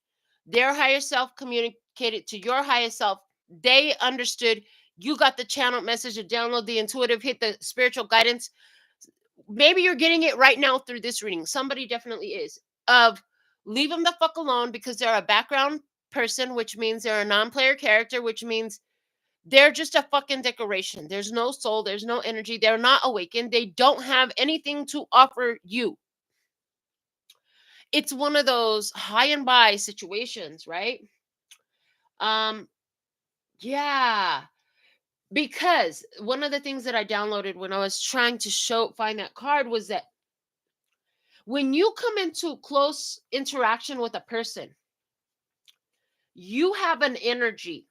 Speaker 1: Their higher self communicated to your higher self. They understood. You got the channel message to download the intuitive, hit the spiritual guidance. Maybe you're getting it right now through this reading. Somebody definitely is. Of leave them the fuck alone because they're a background person, which means they're a non-player character, which means they're just a fucking decoration. There's no soul. There's no energy. They're not awakened. They don't have anything to offer you. It's one of those high and by situations, right? Yeah. Because one of the things that I downloaded when I was trying to find that card was that when you come into close interaction with a person, you have an energy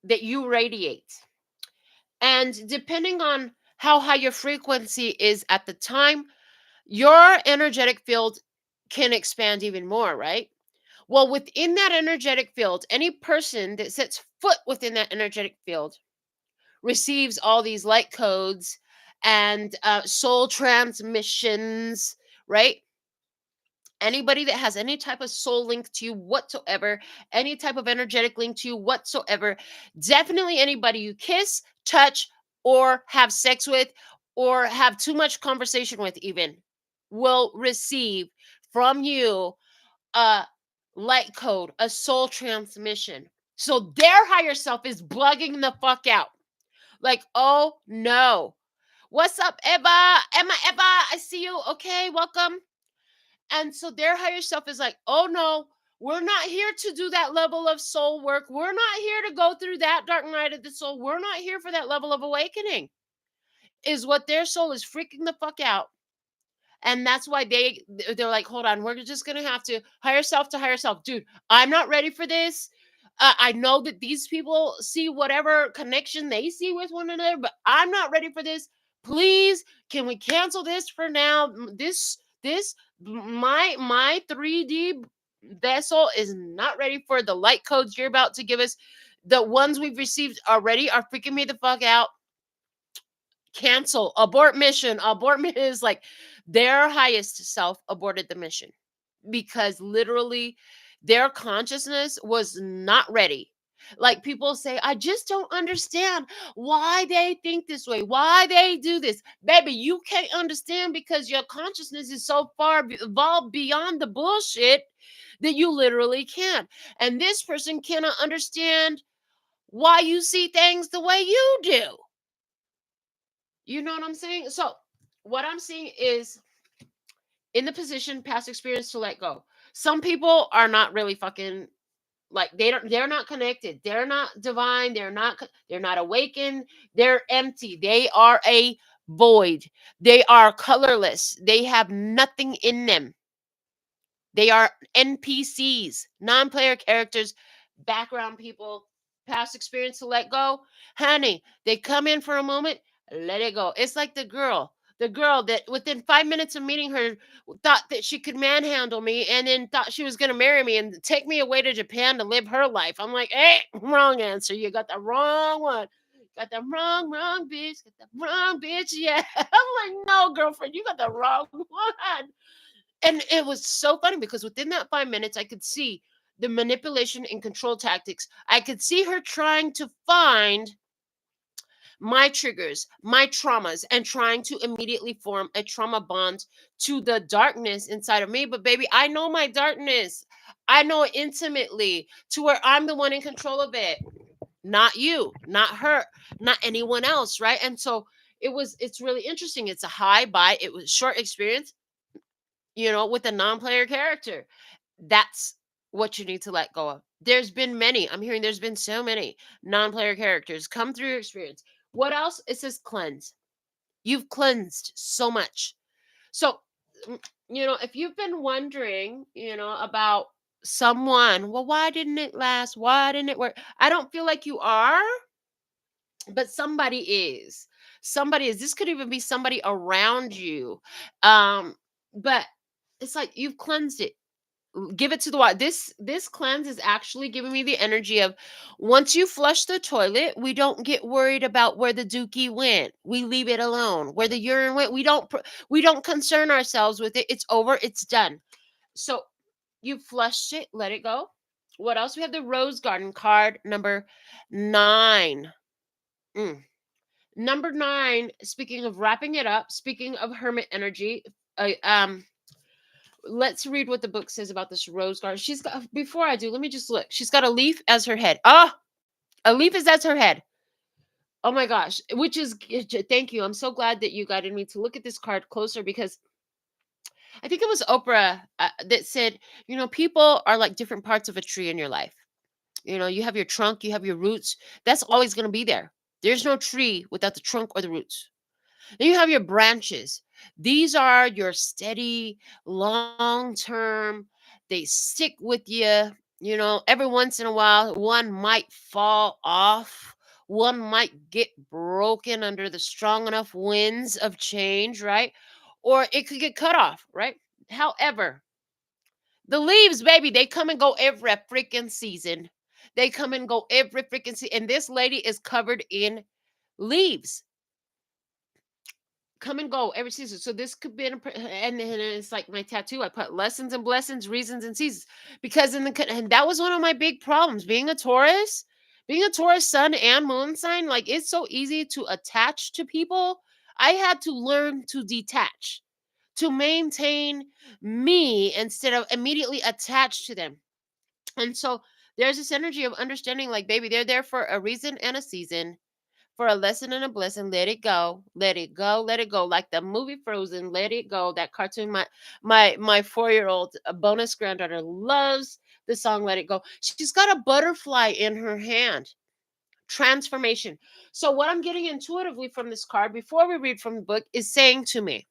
Speaker 1: that you radiate. And depending on how high your frequency is at the time, your energetic field can expand even more, right? Well, within that energetic field, any person that sets foot within that energetic field receives all these light codes and soul transmissions, right? Anybody that has any type of soul link to you whatsoever, any type of energetic link to you whatsoever, definitely anybody you kiss, touch, or have sex with, or have too much conversation with, even will receive from you a light code, a soul transmission. So their higher self is bugging the fuck out. Like, oh no. What's up, Eva? Emma, Eva, I see you. Okay, welcome. And so their higher self is like, oh no, we're not here to do that level of soul work. We're not here to go through that dark night of the soul. We're not here for that level of awakening. Is what their soul is freaking the fuck out. And that's why they're like, hold on, we're just gonna have to higher self to higher self. Dude, I'm not ready for this. I know that these people see whatever connection they see with one another, but I'm not ready for this. Please, can we cancel this for now? My 3D vessel is not ready for the light codes you're about to give us. The ones we've received already are freaking me the fuck out. Cancel, abort mission. Abort mission is like their highest self aborted the mission because literally their consciousness was not ready. Like people say, I just don't understand why they think this way, why they do this. Baby, you can't understand because your consciousness is so far evolved beyond the bullshit that you literally can't. And this person cannot understand why you see things the way you do. You know what I'm saying? So what I'm seeing is in the position, past experience to let go. Some people are not really fucking like they're not connected. They're not divine. They're not awakened. They're empty. They are a void. They are colorless. They have nothing in them. They are NPCs, non-player characters, background people, past experience to let go. Honey, they come in for a moment, let it go. It's like the girl that within 5 minutes of meeting her thought that she could manhandle me and then thought she was going to marry me and take me away to Japan to live her life. I'm like, hey, wrong answer. You got the wrong one. Got the wrong bitch. Got the wrong bitch. Yeah. I'm like, no, girlfriend, you got the wrong one. And it was so funny because within that 5 minutes, I could see the manipulation and control tactics. I could see her trying to find my triggers, my traumas, and trying to immediately form a trauma bond to the darkness inside of me. But baby, I know my darkness. I know it intimately to where I'm the one in control of it. Not you, not her, not anyone else, right? And so it's really interesting. It's a high buy. It was short experience, with a non-player character. That's what you need to let go of. There's been many. I'm hearing there's been so many non-player characters come through your experience. What else? It says cleanse. You've cleansed so much. So, if you've been wondering, about someone, well, why didn't it last? Why didn't it work? I don't feel like you are, but somebody is. Somebody is. This could even be somebody around you. But it's like you've cleansed it. give it to the water. This cleanse is actually giving me the energy of, once you flush the toilet, we don't get worried about where the dookie went. We leave it alone. Where the urine went, we don't concern ourselves with it. It's over. It's done. So you flushed it, let it go. What else? We have the Rose Garden card number 9. Number 9, speaking of wrapping it up, speaking of hermit energy, let's read what the book says about this rose garden. She's got, before I do, let me just look. She's got a leaf as her head. A leaf is as her head. Oh my gosh, which is, thank you. I'm so glad that you guided me to look at this card closer, because I think it was Oprah that said, people are like different parts of a tree in your life. You have your trunk, you have your roots. That's always going to be there. There's no tree without the trunk or the roots. Then you have your branches. These are your steady, long term. They stick with you. Every once in a while, one might fall off. One might get broken under the strong enough winds of change, right? Or it could get cut off, right? However, the leaves, baby, they come and go every freaking season. They come and go every freaking season. And this lady is covered in leaves. Come and go every season. So this could be and it's like my tattoo. I put lessons and blessings, reasons and seasons, because and that was one of my big problems being a Taurus sun and moon sign. Like, it's so easy to attach to people. I had to learn to detach, to maintain me instead of immediately attached to them. And so there's this energy of understanding, like, baby, they're there for a reason and a season, for a lesson and a blessing. Let it go, let it go, let it go. Like the movie Frozen, let it go. That cartoon, my 4-year-old bonus granddaughter loves the song Let It Go. She's got a butterfly in her hand. Transformation. So what I'm getting intuitively from this card before we read from the book is saying to me,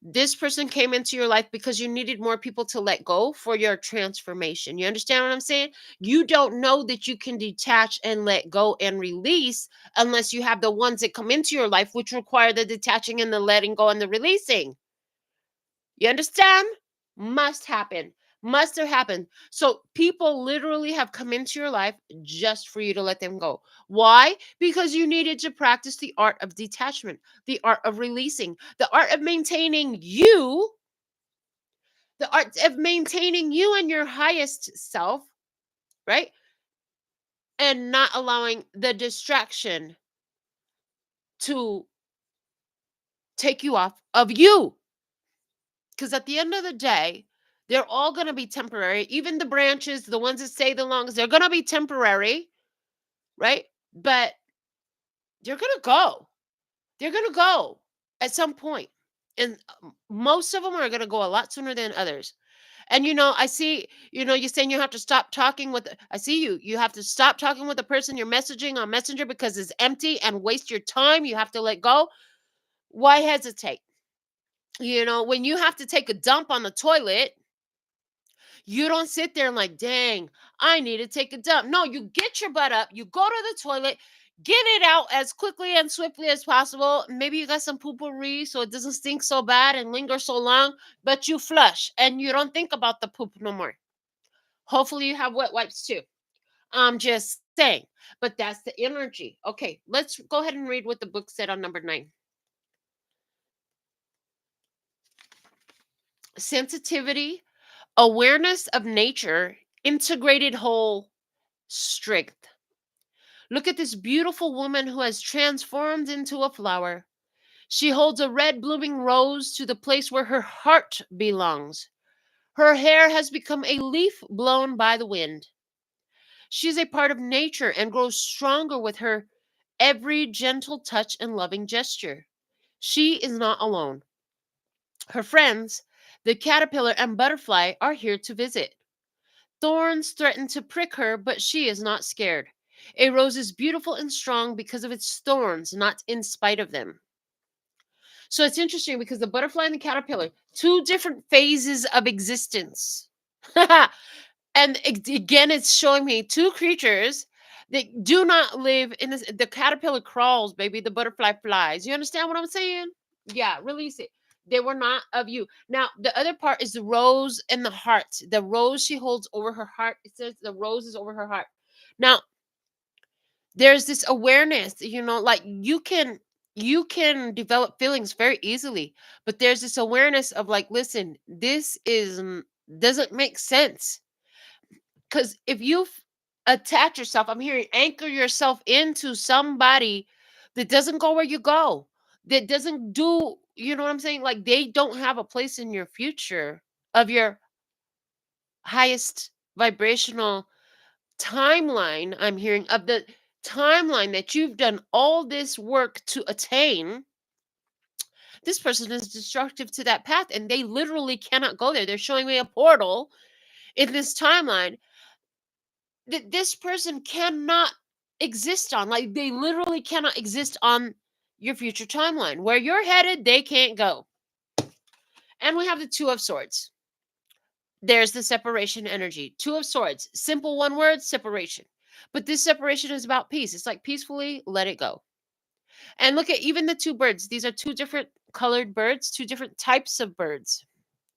Speaker 1: this person came into your life because you needed more people to let go for your transformation. You understand what I'm saying? You don't know that you can detach and let go and release unless you have the ones that come into your life, which require the detaching and the letting go and the releasing. You understand? Must happen. Must have happened. So people literally have come into your life just for you to let them go. Why? Because you needed to practice the art of detachment, the art of releasing, the art of maintaining you, the art of maintaining you and your highest self, right? And not allowing the distraction to take you off of you. Because at the end of the day, they're all going to be temporary. Even the branches, the ones that stay the longest, they're going to be temporary, right? But they're going to go. They're going to go at some point. And most of them are going to go a lot sooner than others. And, I see, you're saying you have to stop talking with, I see you. You have to stop talking with the person you're messaging on Messenger because it's empty and waste your time. You have to let go. Why hesitate? When you have to take a dump on the toilet, you don't sit there and like, dang, I need to take a dump. No, you get your butt up, you go to the toilet, get it out as quickly and swiftly as possible. Maybe you got some poopery so it doesn't stink so bad and linger so long, but you flush and you don't think about the poop no more. Hopefully you have wet wipes too. I'm just saying, but that's the energy. Okay, let's go ahead and read what the book said on number 9. Sensitivity, awareness of nature, integrated whole strength. Look at this beautiful woman who has transformed into a flower. She holds a red blooming rose to the place where her heart belongs. Her hair has become a leaf blown by the wind. She is a part of nature and grows stronger with her every gentle touch and loving gesture. She is not alone. Her friends, the caterpillar and butterfly, are here to visit. Thorns threaten to prick her, but she is not scared. A rose is beautiful and strong because of its thorns, not in spite of them. So it's interesting because the butterfly and the caterpillar, 2 different phases of existence. And again, it's showing me 2 creatures that do not live in this. The caterpillar crawls, baby. The butterfly flies. You understand what I'm saying? Yeah, release it. They were not of you. Now, the other part is the rose and the heart. The rose she holds over her heart. It says the rose is over her heart. Now, there's this awareness, like you can develop feelings very easily, but there's this awareness of like, listen, this doesn't make sense. Because if you attach yourself, I'm hearing anchor yourself into somebody that doesn't go where you go, that doesn't do, you know what I'm saying? Like they don't have a place in your future of your highest vibrational timeline. I'm hearing of the timeline that you've done all this work to attain. This person is destructive to that path and they literally cannot go there. They're showing me a portal in this timeline that this person cannot exist on. Like they literally cannot exist on your future timeline. Where you're headed, they can't go. And we have the Two of Swords. There's the separation energy. Two of Swords. Simple one word, separation. But this separation is about peace. It's like peacefully let it go. And look at even the two birds. These are two different colored birds, two different types of birds.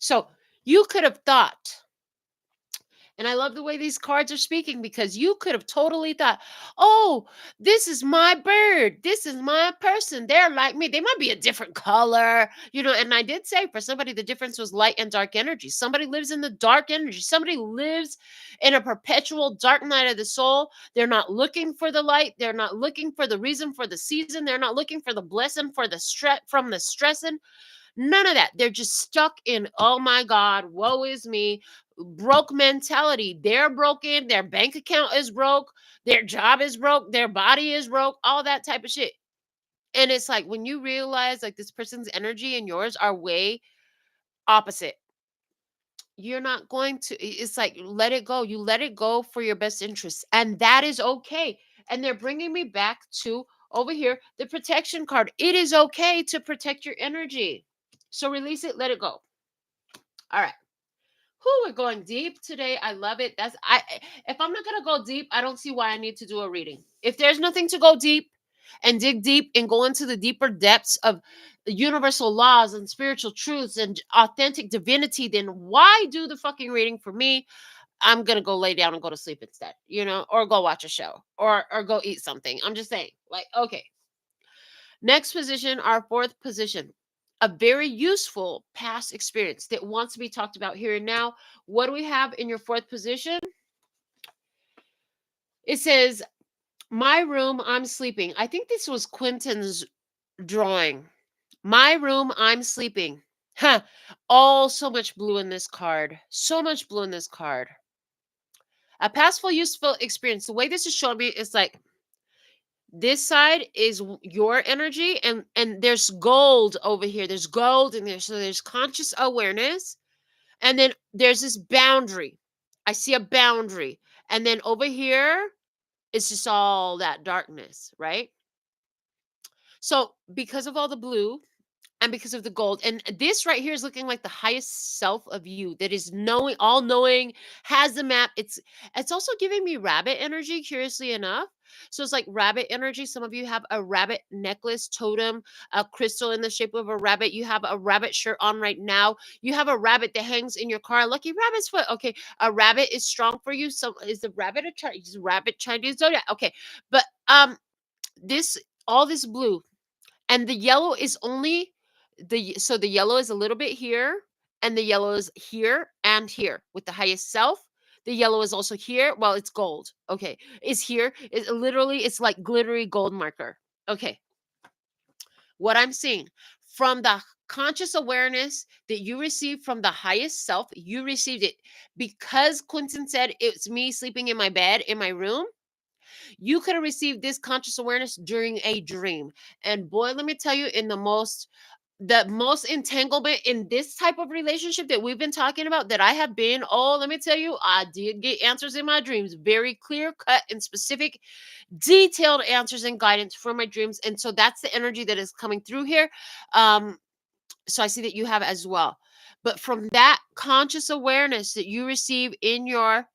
Speaker 1: So you could have thought, and I love the way these cards are speaking, because you could have totally thought, oh, this is my bird. This is my person. They're like me. They might be a different color, and I did say for somebody, the difference was light and dark energy. Somebody lives in the dark energy. Somebody lives in a perpetual dark night of the soul. They're not looking for the light. They're not looking for the reason for the season. They're not looking for the blessing for the stress from the stressing. None of that. They're just stuck in, oh my God, woe is me, broke mentality. They're broken. Their bank account is broke. Their job is broke. Their body is broke. All that type of shit. And it's like when you realize like this person's energy and yours are way opposite, you're not going to, it's like, let it go. You let it go for your best interests. And that is okay. And they're bringing me back to over here, the protection card. It is okay to protect your energy. So release it, let it go. All right. We're going deep today. I love it. If I'm not gonna go deep, I don't see why I need to do a reading. If there's nothing to go deep and dig deep and go into the deeper depths of the universal laws and spiritual truths and authentic divinity, then why do the fucking reading for me? I'm gonna go lay down and go to sleep instead, or go watch a show or go eat something. I'm just saying, like, okay. Next position, our fourth position, a very useful past experience that wants to be talked about here and now. What do we have in your fourth position? It says, my room, I'm sleeping. I think this was Quentin's drawing. My room, I'm sleeping. Huh. So much blue in this card. So much blue in this card. A pastful, useful experience. The way this is showing me is like, this side is your energy and there's gold over here. There's gold in there. So there's conscious awareness. And then there's this boundary. I see a boundary. And then over here, it's just all that darkness, right? So because of all the blue and because of the gold, and this right here is looking like the highest self of you that is knowing, all knowing, has the map. It's also giving me rabbit energy, curiously enough. So it's like rabbit energy. Some of you have a rabbit necklace, totem, a crystal in the shape of a rabbit. You have a rabbit shirt on right now. You have a rabbit that hangs in your car. Lucky rabbit's foot. Okay, a rabbit is strong for you. So is the rabbit a Chinese zodiac? Okay, but this, all this blue and the yellow is only so the yellow is a little bit here and the yellow is here and here with the highest self. The yellow is also here. Well, it's gold. Okay. It's here. It's literally, it's like glittery gold marker. Okay. What I'm seeing from the conscious awareness that you received from the highest self, you received it because Quentin said it's me sleeping in my bed in my room. You could have received this conscious awareness during a dream. And boy, let me tell you, in the most entanglement in this type of relationship that we've been talking about, that I have been, oh, let me tell you, I did get answers in my dreams, very clear cut and specific, detailed answers and guidance for my dreams. And so that's the energy that is coming through here. So I see that you have as well. But from that conscious awareness that you receive in your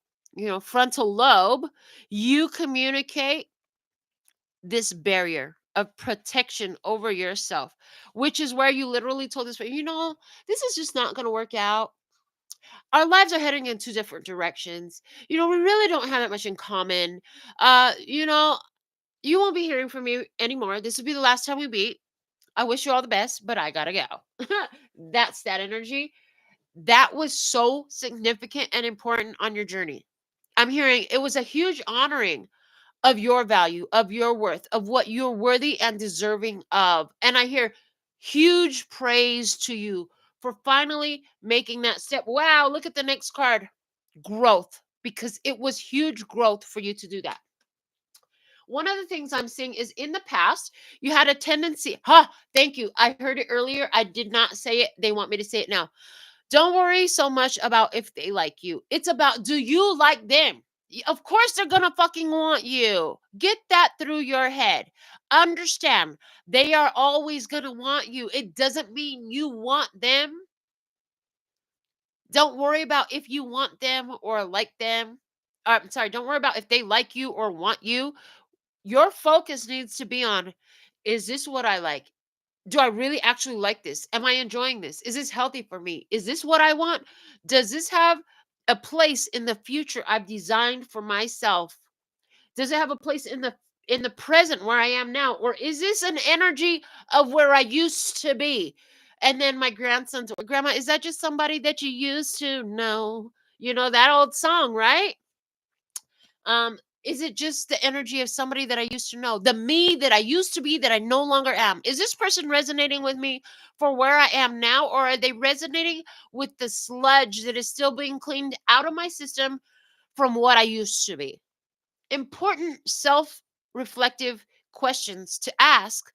Speaker 1: frontal lobe, you communicate this barrier. of protection over yourself, which is where you literally told this, this is just not going to work out. Our lives are heading in two different directions. We really don't have that much in common. You won't be hearing from me anymore. This will be the last time we meet. I wish you all the best, but I gotta go. That's that energy. That was so significant and important on your journey. I'm hearing it was a huge honoring of your value, of your worth, of what you're worthy and deserving of. And I hear huge praise to you for finally making that step. Wow, look at the next card. Growth, because it was huge growth for you to do that. One of the things I'm seeing is in the past, you had a tendency. Thank you. I heard it earlier. I did not say it. They want me to say it now. Don't worry so much about if they like you. It's about, do you like them? Of course they're going to fucking want you. Get that through your head. Understand, they are always going to want you. It doesn't mean you want them. Don't worry about if you want them or like them. I'm sorry, don't worry about if they like you or want you. Your focus needs to be on, is this what I like? Do I really actually like this? Am I enjoying this? Is this healthy for me? Is this what I want? Does this have a place in the future I've designed for myself? Does it have a place in the present where I am now? Or is this an energy of where I used to be? And then my grandson's, Grandma, is that just somebody that you used to know? That old song, right? Is it just the energy of somebody that I used to know? The me that I used to be that I no longer am? Is this person resonating with me for where I am now? Or are they resonating with the sludge that is still being cleaned out of my system from what I used to be? Important self-reflective questions to ask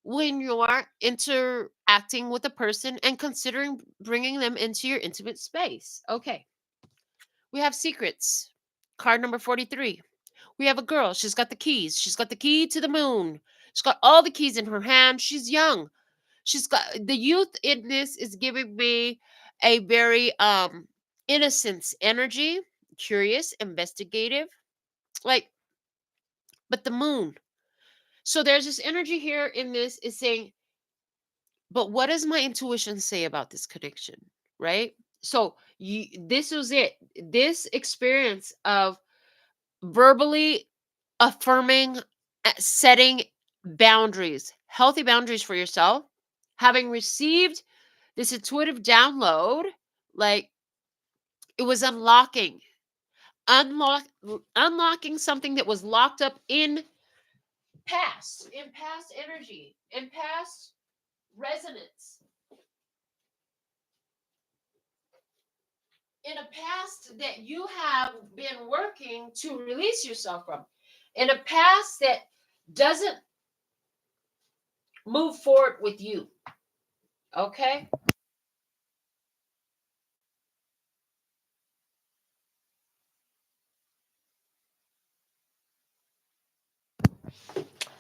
Speaker 1: when you're interacting with a person and considering bringing them into your intimate space. Okay. We have secrets. Card number 43. We have a girl. She's got the keys. She's got the key to the moon. She's got all the keys in her hand. She's young. She's got the youth in this is giving me a very innocence energy, curious, investigative. But the moon. So there's this energy here in this is saying, but what does my intuition say about this connection? Right? So this was it. This experience of verbally affirming, setting boundaries, healthy boundaries for yourself, having received this intuitive download, like it was unlocking something that was locked up in past energy, in past resonance, in a past that you have been working to release yourself from, in a past that doesn't move forward with you. Okay?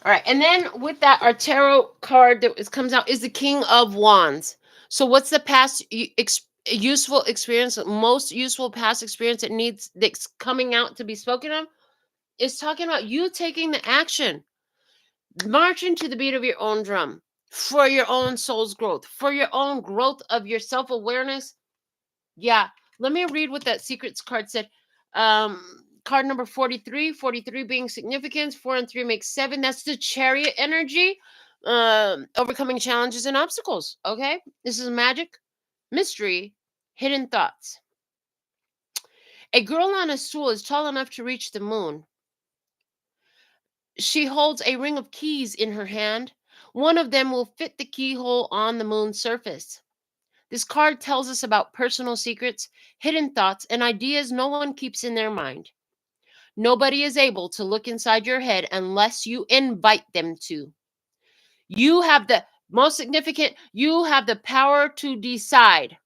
Speaker 1: All right. And then with that, our tarot card that comes out is the King of Wands. So what's the past useful experience, most useful past experience that's coming out to be spoken of? Is talking about you taking the action, marching to the beat of your own drum for your own soul's growth, for your own growth of your self-awareness. Yeah. Let me read what that secrets card said. Card number 43 being significance, 4 and 3 makes 7. That's the Chariot energy. Overcoming challenges and obstacles. Okay, this is magic, mystery, hidden thoughts. A girl on a stool is tall enough to reach the moon. She holds a ring of keys in her hand. One of them will fit the keyhole on the moon's surface. This card tells us about personal secrets, hidden thoughts, and ideas no one keeps in their mind. Nobody is able to look inside your head unless you invite them to. You have the most significant, you have the power to decide.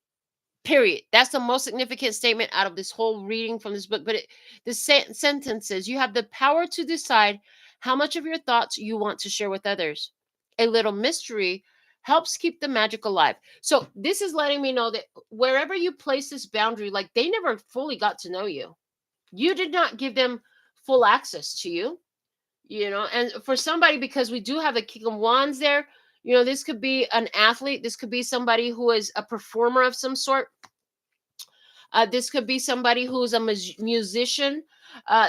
Speaker 1: Period. That's the most significant statement out of this whole reading from this book. But the sentence says, you have the power to decide how much of your thoughts you want to share with others. A little mystery helps keep the magic alive. So this is letting me know that wherever you place this boundary, like they never fully got to know you. You did not give them full access to you. And for somebody, because we do have the King of Wands there, this could be an athlete. This could be somebody who is a performer of some sort. This could be somebody who's a musician.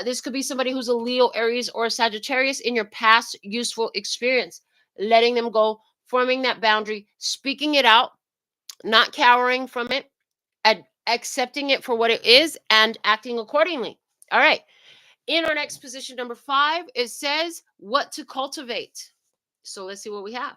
Speaker 1: This could be somebody who's a Leo, Aries, or a Sagittarius in your past useful experience. Letting them go, forming that boundary, speaking it out, not cowering from it, accepting it for what it is, and acting accordingly. All right. In our next position, number 5, it says what to cultivate. So let's see what we have.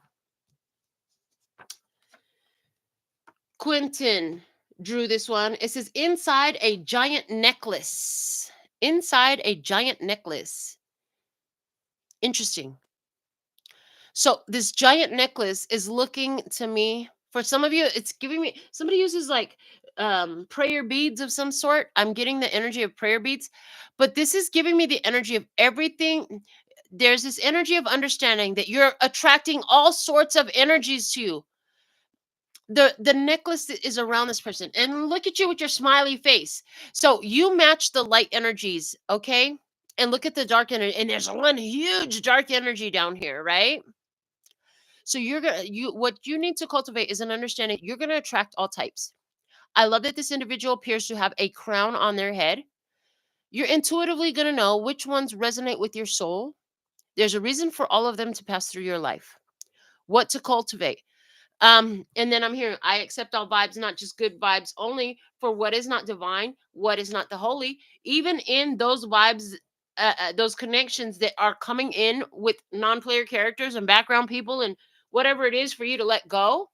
Speaker 1: Quentin drew this one. It says inside a giant necklace. Inside a giant necklace. Interesting. So this giant necklace is looking to me, for some of you, it's giving me, somebody uses like prayer beads of some sort. I'm getting the energy of prayer beads, but this is giving me the energy of everything. There's this energy of understanding that you're attracting all sorts of energies to you. The necklace is around this person, and look at you with your smiley face. So you match the light energies, okay? And look at the dark energy, and there's one huge dark energy down here, right? So what you need to cultivate is an understanding you're going to attract all types. I love that this individual appears to have a crown on their head. You're intuitively going to know which ones resonate with your soul. There's a reason for all of them to pass through your life. What to cultivate. And then I'm hearing, I accept all vibes, not just good vibes only, for what is not divine, what is not the holy. Even in those vibes, those connections that are coming in with non-player characters and background people and whatever it is for you to let go,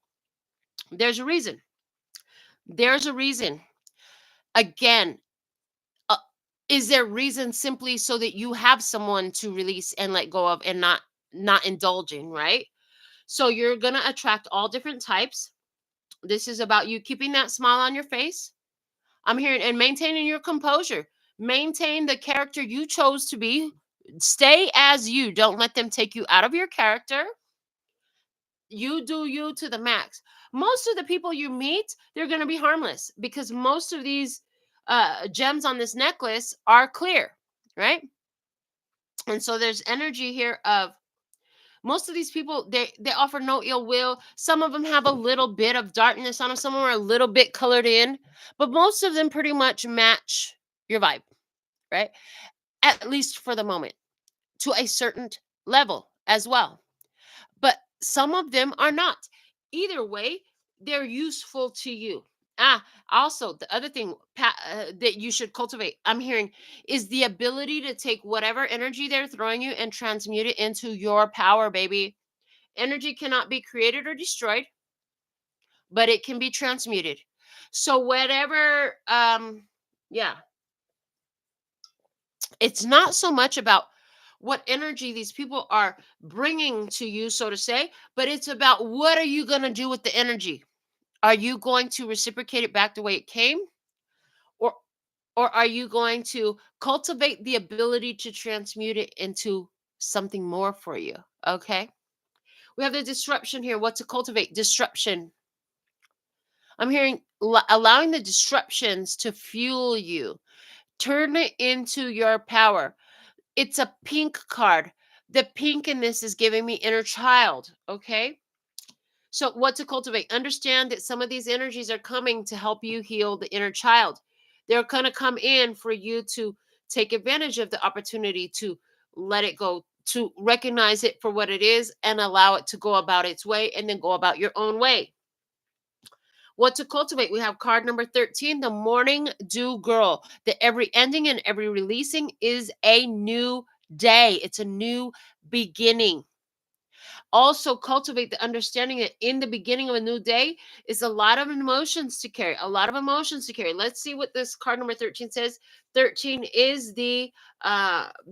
Speaker 1: there's a reason. There's a reason. Again, is there reason simply so that you have someone to release and let go of and not indulging, right? So you're going to attract all different types. This is about you keeping that smile on your face. I'm hearing, and maintaining your composure. Maintain the character you chose to be. Stay as you. Don't let them take you out of your character. You do you to the max. Most of the people you meet, they're going to be harmless because most of these gems on this necklace are clear, right? And so there's energy here of most of these people, they offer no ill will. Some of them have a little bit of darkness on them. Some of them are a little bit colored in, but most of them pretty much match your vibe, right? At least for the moment, to a certain level as well. But some of them are not. Either way, they're useful to you. Also, the other thing that you should cultivate, I'm hearing, is the ability to take whatever energy they're throwing you and transmute it into your power, baby. Energy cannot be created or destroyed, but it can be transmuted. So whatever, yeah, it's not so much about what energy these people are bringing to you, so to say, but it's about what are you going to do with the energy? Are you going to reciprocate it back the way it came? Or or are you going to cultivate the ability to transmute it into something more for you? Okay. We have the disruption here. What to cultivate? Disruption. I'm hearing allowing the disruptions to fuel you. Turn it into your power. It's a pink card. The pink in this is giving me inner child. Okay. So, what to cultivate? Understand that some of these energies are coming to help you heal the inner child. They're going to come in for you to take advantage of the opportunity to let it go, to recognize it for what it is and allow it to go about its way and then go about your own way. What to cultivate? We have card number 13, the morning dew girl. That every ending and every releasing is a new day. It's a new beginning. Also cultivate the understanding that in the beginning of a new day is a lot of emotions to carry. A lot of emotions to carry. Let's see what this card number 13 says. 13 is the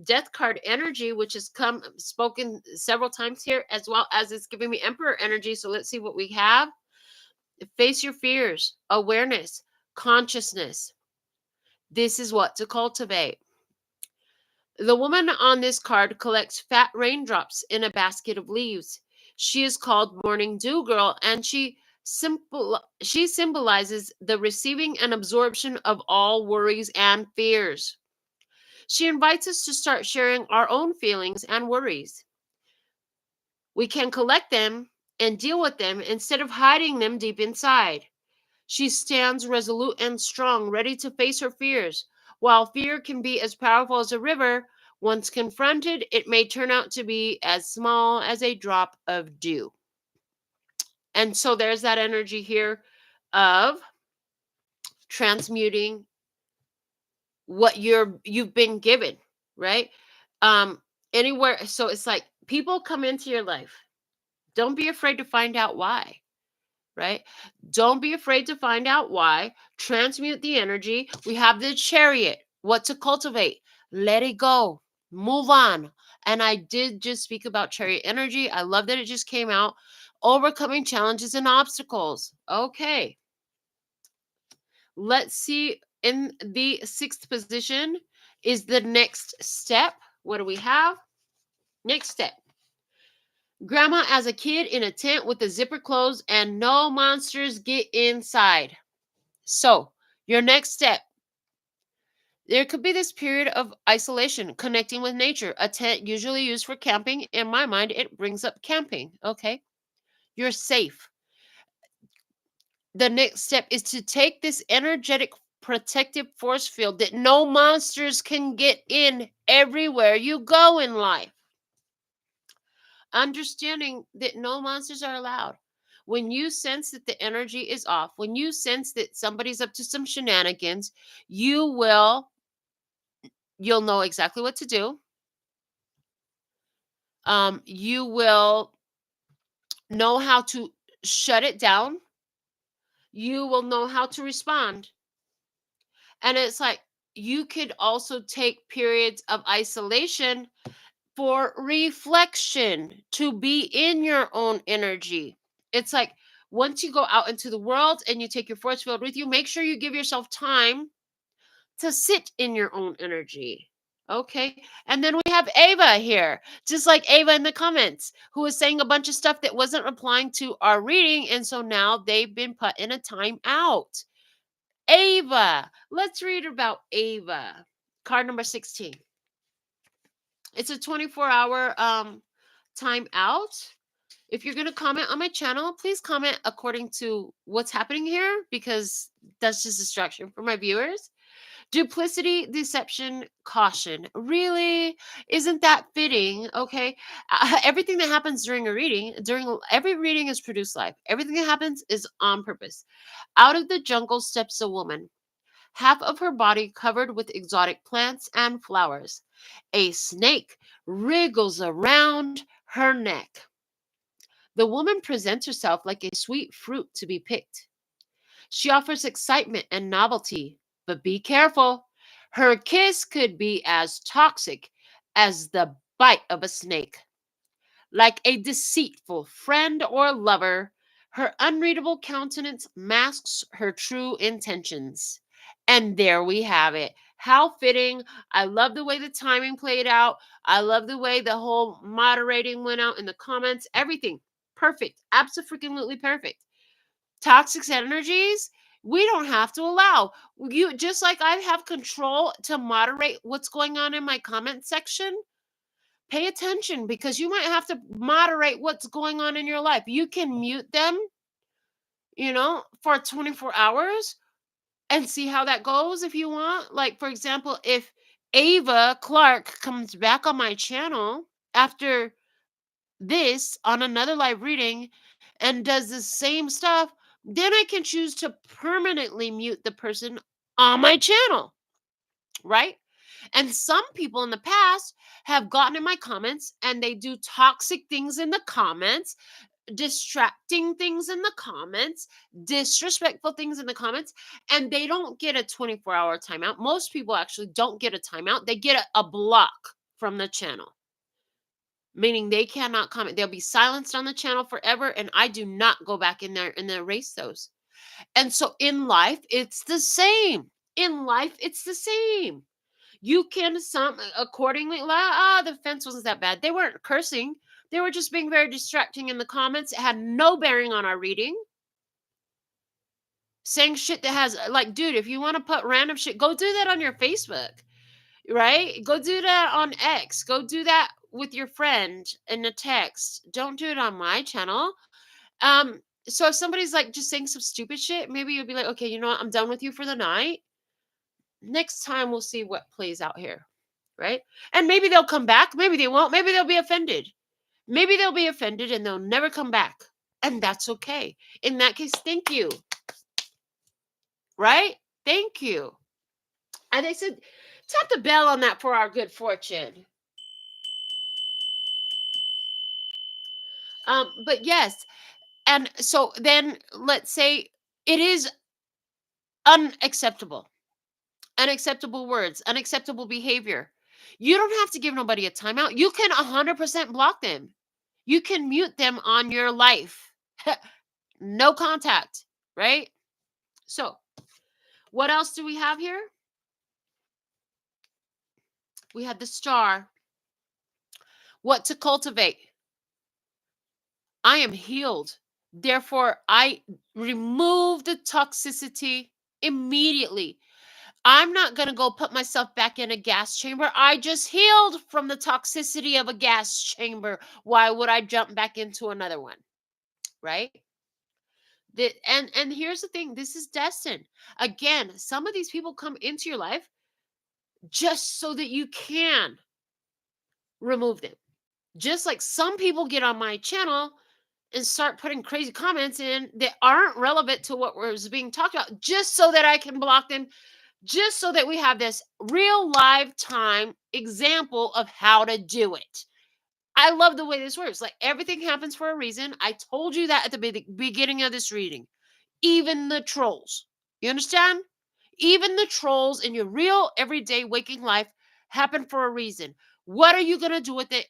Speaker 1: death card energy, which has come spoken several times here, as well as it's giving me emperor energy. So let's see what we have. Face your fears, awareness, consciousness. This is what to cultivate. The woman on this card collects fat raindrops in a basket of leaves. She is called Morning Dew Girl, and she symbolizes the receiving and absorption of all worries and fears. She invites us to start sharing our own feelings and worries. We can collect them and deal with them instead of hiding them deep inside. She stands resolute and strong, ready to face her fears. While fear can be as powerful as a river, once confronted, it may turn out to be as small as a drop of dew. And so there's that energy here of transmuting what you've been given, right? Anywhere. So it's like people come into your life. Don't be afraid to find out why, right? Don't be afraid to find out why. Transmute the energy. We have the Chariot. What to cultivate. Let it go. Move on. And I did just speak about Chariot energy. I love that it just came out. Overcoming challenges and obstacles. Okay. Let's see. In the 6th position is the next step. What do we have? Next step. Grandma as a kid in a tent with the zipper closed and no monsters get inside. So, your next step. There could be this period of isolation, connecting with nature. A tent usually used for camping. In my mind, it brings up camping. Okay. You're safe. The next step is to take this energetic protective force field that no monsters can get in everywhere you go in life. Understanding that no monsters are allowed. When you sense that the energy is off, when you sense that somebody's up to some shenanigans, you'll know exactly what to do. You will know how to shut it down. You will know how to respond. And it's like you could also take periods of isolation for reflection, to be in your own energy. It's like once you go out into the world and you take your force field with you, make sure you give yourself time to sit in your own energy. Okay. And then we have Ava here, just like Ava in the comments, who was saying a bunch of stuff that wasn't replying to our reading. And so now they've been put in a timeout. Ava, let's read about Ava. Card number 16. It's a 24-hour timeout. If you're going to comment on my channel, please comment according to what's happening here, because that's just distraction for my viewers. Duplicity, deception, caution. Really? Isn't that fitting? Okay. Everything that happens during every reading is produced live. Everything that happens is on purpose. Out of the jungle steps a woman, half of her body covered with exotic plants and flowers. A snake wriggles around her neck. The woman presents herself like a sweet fruit to be picked. She offers excitement and novelty, but be careful. Her kiss could be as toxic as the bite of a snake. Like a deceitful friend or lover, her unreadable countenance masks her true intentions. And there we have it. How fitting. I love the way the timing played out. I love the way the whole moderating went out in the comments. Everything. Perfect. Absolutely perfect. Toxic energies, we don't have to allow. You just like I have control to moderate what's going on in my comment section. Pay attention, because you might have to moderate what's going on in your life. You can mute them, for 24 hours and see how that goes if you want. Like, for example, if Ava Clark comes back on my channel after this on another live reading and does the same stuff, then I can choose to permanently mute the person on my channel, right? And some people in the past have gotten in my comments and they do toxic things in the comments, distracting things in the comments, disrespectful things in the comments, and they don't get a 24-hour timeout. Most people actually don't get a timeout. They get a block from the channel, meaning they cannot comment. They'll be silenced on the channel forever, and I do not go back in there and erase those. And so in life, it's the same. In life, it's the same. You can accordingly, the fence wasn't that bad. They weren't cursing. They were just being very distracting in the comments. It had no bearing on our reading. Saying shit that has, like, dude, if you want to put random shit, go do that on your Facebook. right? Go do that on X. Go do that with your friend in a text. Don't do it on my channel. So if somebody's like just saying some stupid shit, maybe you'll be like, okay, you know what? I'm done with you for the night. Next time we'll see what plays out here, right? And maybe they'll come back. Maybe they won't. Maybe they'll be offended. Maybe they'll be offended and they'll never come back. And that's okay. In that case, thank you. Right? Thank you. And they said, tap the bell on that for our good fortune. But yes, and so then let's say it is unacceptable. Unacceptable words, unacceptable behavior. You don't have to give nobody a timeout. You can 100% block them. You can mute them on your life. No contact, right? So, what else do we have here? We have the star. What to cultivate? I am healed. Therefore, I remove the toxicity immediately. I'm not going to go put myself back in a gas chamber. I just healed from the toxicity of a gas chamber. Why would I jump back into another one? Right? And here's the thing, this is destined. Again, some of these people come into your life just so that you can remove them. Just like some people get on my channel and start putting crazy comments in that aren't relevant to what was being talked about, just so that I can block them, just so that we have this real live time example of how to do it. I love the way this works. Like, everything happens for a reason. I told you that at the beginning of this reading. Even the trolls. You understand? Even the trolls in your real everyday waking life happen for a reason. What are you going to do with it?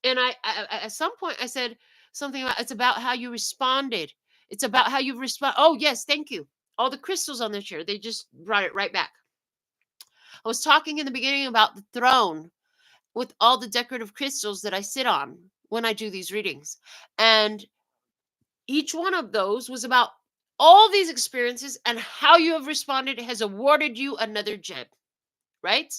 Speaker 1: And I at some point I said something about, it's about how you responded. It's about how you respond. Oh, yes, thank you. All the crystals on the chair, they just brought it right back. I was talking in the beginning about the throne with all the decorative crystals that I sit on when I do these readings. And each one of those was about all these experiences, and how you have responded has awarded you another gem, right?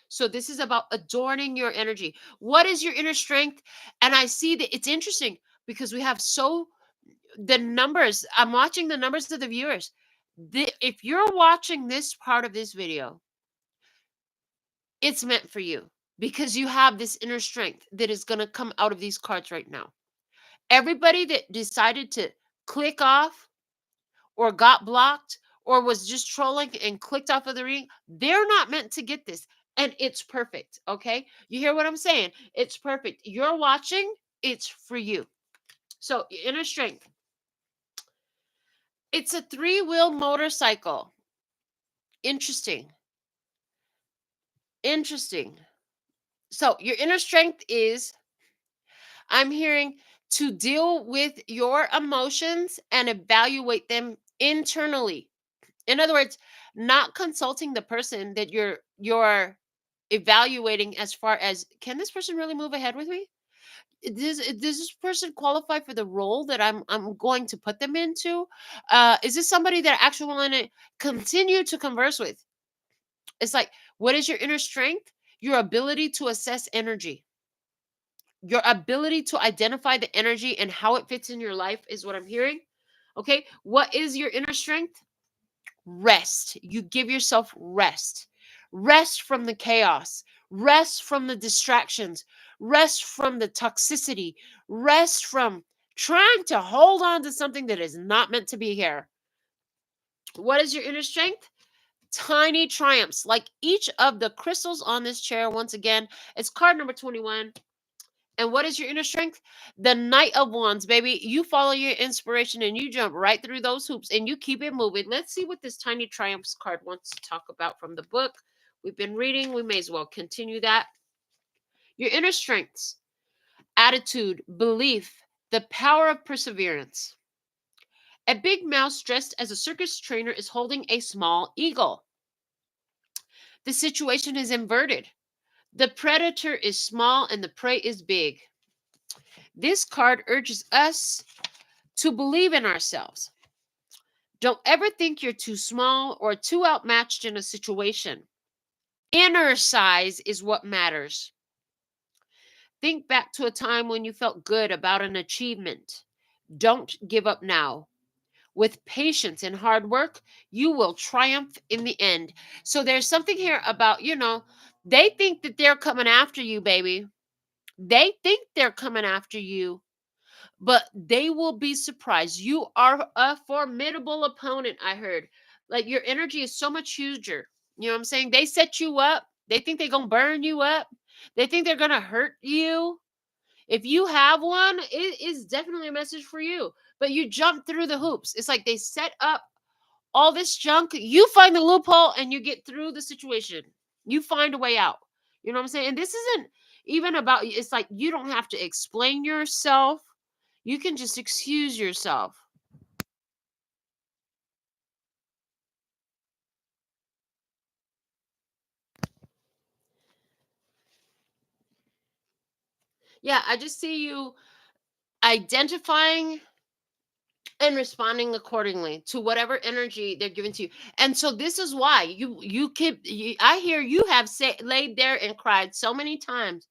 Speaker 1: So this is about adorning your energy. What is your inner strength? And I see that it's interesting because we have the numbers. I'm watching the numbers of the viewers. If you're watching this part of this video, it's meant for you because you have this inner strength that is going to come out of these cards right now. Everybody that decided to click off or got blocked or was just trolling and clicked off of the reading, they're not meant to get this. And it's perfect. Okay. You hear what I'm saying? It's perfect. You're watching, it's for you. So, inner strength. It's a 3-wheel motorcycle. Interesting. Interesting. So, your inner strength is, I'm hearing, to deal with your emotions and evaluate them internally. In other words, not consulting the person that you're evaluating as far as, can this person really move ahead with me? Does this person qualify for the role that I'm going to put them into? Is this somebody that I actually want to continue to converse with? It's like, what is your inner strength? Your ability to assess energy. Your ability to identify the energy and how it fits in your life is what I'm hearing. Okay. What is your inner strength? Rest. You give yourself rest. Rest from the chaos. Rest from the distractions. Rest from the toxicity. Rest from trying to hold on to something that is not meant to be here. What is your inner strength? Tiny triumphs. Like each of the crystals on this chair, once again, it's card number 21. And what is your inner strength? The Knight of Wands, baby. You follow your inspiration and you jump right through those hoops and you keep it moving. Let's see what this Tiny Triumphs card wants to talk about from the book we've been reading. We may as well continue that. Your inner strengths: attitude, belief, the power of perseverance. A big mouse dressed as a circus trainer is holding a small eagle. The situation is inverted. The predator is small and the prey is big. This card urges us to believe in ourselves. Don't ever think you're too small or too outmatched in a situation. Inner size is what matters. Think back to a time when you felt good about an achievement. Don't give up now. With patience and hard work, you will triumph in the end. So there's something here about, they think that they're coming after you, baby. They think they're coming after you, but they will be surprised. You are a formidable opponent, I heard. Like your energy is so much huger. You know what I'm saying? They set you up. They think they're going to burn you up. They think they're going to hurt you. If you have one, it is definitely a message for you. But you jump through the hoops. It's like they set up all this junk. You find the loophole and you get through the situation. You find a way out. You know what I'm saying? And this isn't even about, it's like you don't have to explain yourself. You can just excuse yourself. Yeah, I just see you identifying and responding accordingly to whatever energy they're giving to you. And so this is why I hear you have laid there and cried so many times.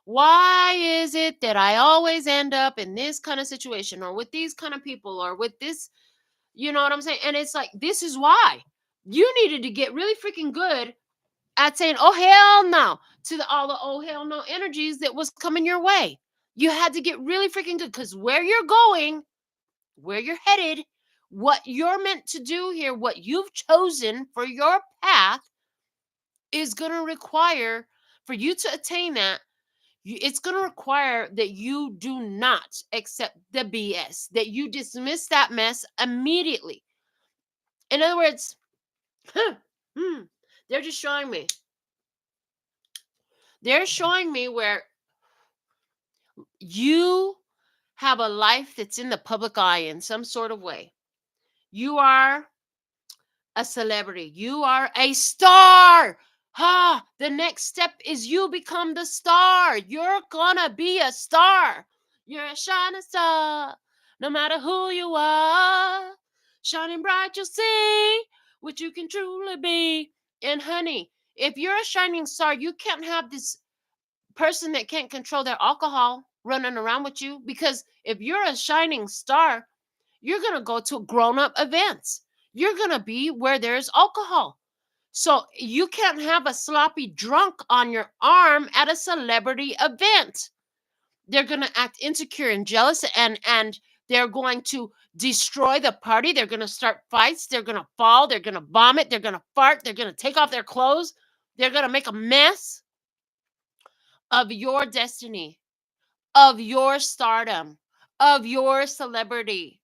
Speaker 1: Why is it that I always end up in this kind of situation or with these kind of people or with this, you know what I'm saying? And it's like, this is why you needed to get really freaking good at saying, oh, hell no, to all the oh, hell no energies that was coming your way. You had to get really freaking good because where you're going, where you're headed, what you're meant to do here, what you've chosen for your path is going to require for you to attain that. It's going to require that you do not accept the BS, that you dismiss that mess immediately. In other words, they're just showing me. They're showing me where you have a life that's in the public eye in some sort of way. You are a celebrity. You are a star. The next step is you become the star. You're gonna be a star. You're a shining star. No matter who you are, shining bright, you'll see what you can truly be. And honey, if you're a shining star, you can't have this person that can't control their alcohol running around with you, because if you're a shining star, you're going to go to grown-up events. You're going to be where there's alcohol. So you can't have a sloppy drunk on your arm at a celebrity event. They're going to act insecure and jealous, and they're going to destroy the party. They're going to start fights. They're going to fall. They're going to vomit. They're going to fart. They're going to take off their clothes. They're going to make a mess of your destiny, of your stardom, of your celebrity.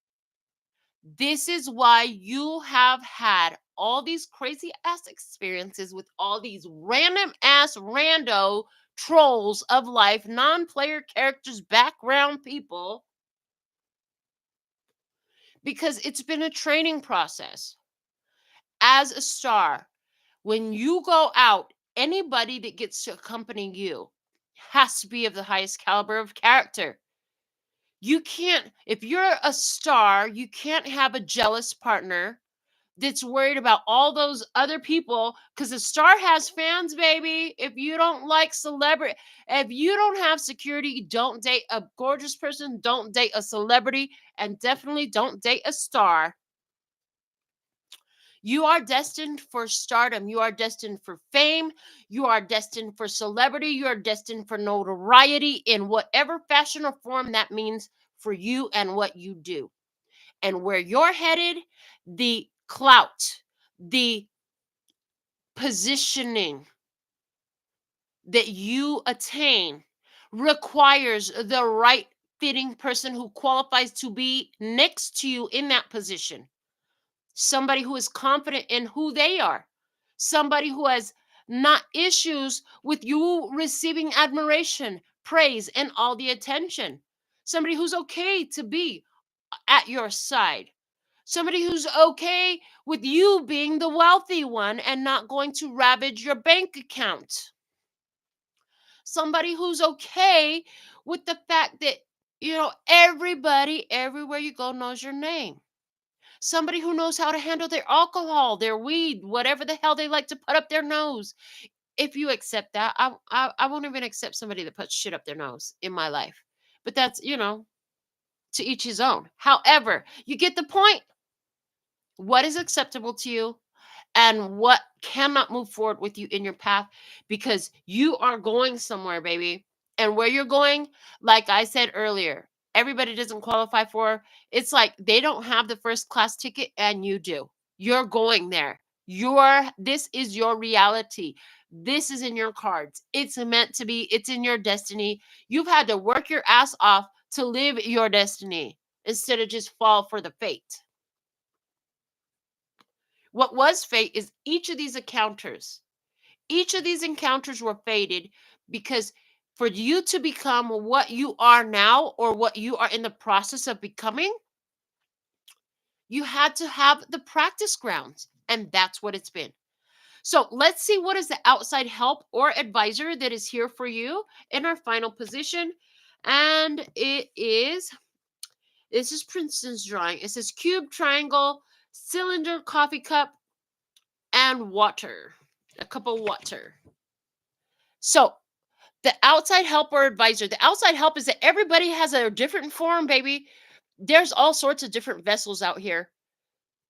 Speaker 1: This is why you have had all these crazy ass experiences with all these random ass rando trolls of life, non-player characters, background people, because it's been a training process. As a star, when you go out, anybody that gets to accompany you has to be of the highest caliber of character. You can't, if you're a star, you can't have a jealous partner that's worried about all those other people, because a star has fans, baby. If you don't like celebrity, if you don't have security, don't date a gorgeous person, don't date a celebrity, and definitely don't date a star. You are destined for stardom. You are destined for fame. You are destined for celebrity. You are destined for notoriety in whatever fashion or form that means for you and what you do. And where you're headed, the clout, the positioning that you attain requires the right fitting person who qualifies to be next to you in that position. Somebody who is confident in who they are, somebody who has not issues with you receiving admiration, praise, and all the attention, somebody who's okay to be at your side, somebody who's okay with you being the wealthy one and not going to ravage your bank account, somebody who's okay with the fact that everybody everywhere you go knows your name. Somebody who knows how to handle their alcohol, their weed, whatever the hell they like to put up their nose. if you accept that, I won't even accept somebody that puts shit up their nose in my life. But that's, to each his own. However, you get the point. What is acceptable to you and what cannot move forward with you in your path, because you are going somewhere, baby. And where you're going, like I said earlier, everybody doesn't qualify for. It's like they don't have the first class ticket and you do. You're going there. This is your reality. This is in your cards. It's meant to be. It's in your destiny. You've had to work your ass off to live your destiny instead of just fall for the fate. What was fate is each of these encounters were fated because for you to become what you are now or what you are in the process of becoming, you had to have the practice grounds, and that's what it's been. So let's see what is the outside help or advisor that is here for you in our final position. And this is Princeton's drawing. It says cube, triangle, cylinder, coffee cup, and water. A cup of water. So the outside help or advisor, the outside help is that everybody has a different form, baby. There's all sorts of different vessels out here.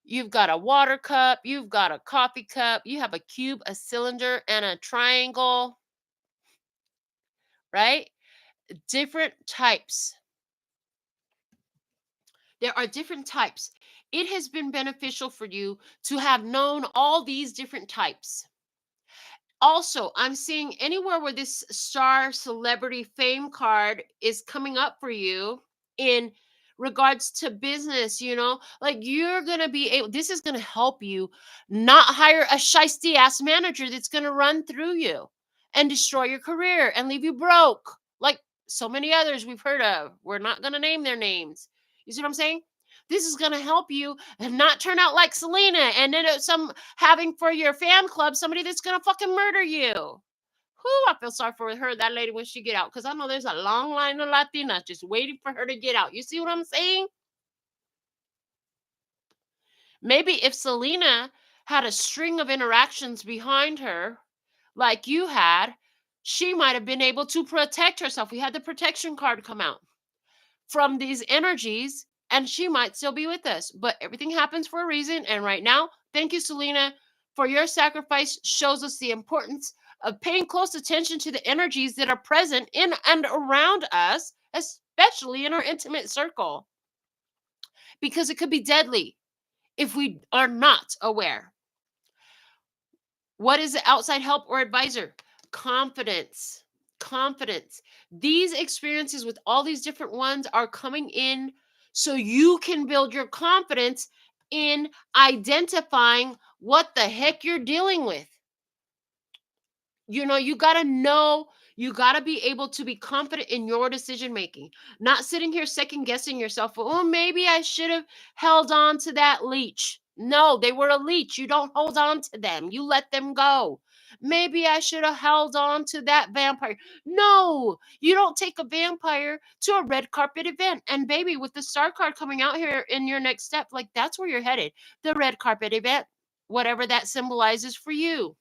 Speaker 1: You've got a water cup, you've got a coffee cup, you have a cube, a cylinder, and a triangle, right? Different types. There are different types. It has been beneficial for you to have known all these different types. Also, I'm seeing anywhere where this star celebrity fame card is coming up for you in regards to business, like you're going to be able, this is going to help you not hire a shisty ass manager that's going to run through you and destroy your career and leave you broke. Like so many others we've heard of. We're not going to name their names. You see what I'm saying? This is going to help you and not turn out like Selena and then having for your fan club somebody that's going to fucking murder you. Whew, I feel sorry for her, that lady, when she get out, because I know there's a long line of Latinas just waiting for her to get out. You see what I'm saying? Maybe if Selena had a string of interactions behind her like you had, she might have been able to protect herself. We had the protection card come out from these energies, and she might still be with us. But everything happens for a reason. And right now, thank you, Selena, for your sacrifice. Shows us the importance of paying close attention to the energies that are present in and around us, especially in our intimate circle, because it could be deadly if we are not aware. What is the outside help or advisor? Confidence. Confidence. These experiences with all these different ones are coming in so you can build your confidence in identifying what the heck you're dealing with. You got to know, you got to be able to be confident in your decision making, not sitting here second guessing yourself. Oh, maybe I should have held on to that leech. No, they were a leech. You don't hold on to them. You let them go. Maybe I should have held on to that vampire. No, you don't take a vampire to a red carpet event. And baby, with the star card coming out here in your next step, like that's where you're headed. The red carpet event, whatever that symbolizes for you.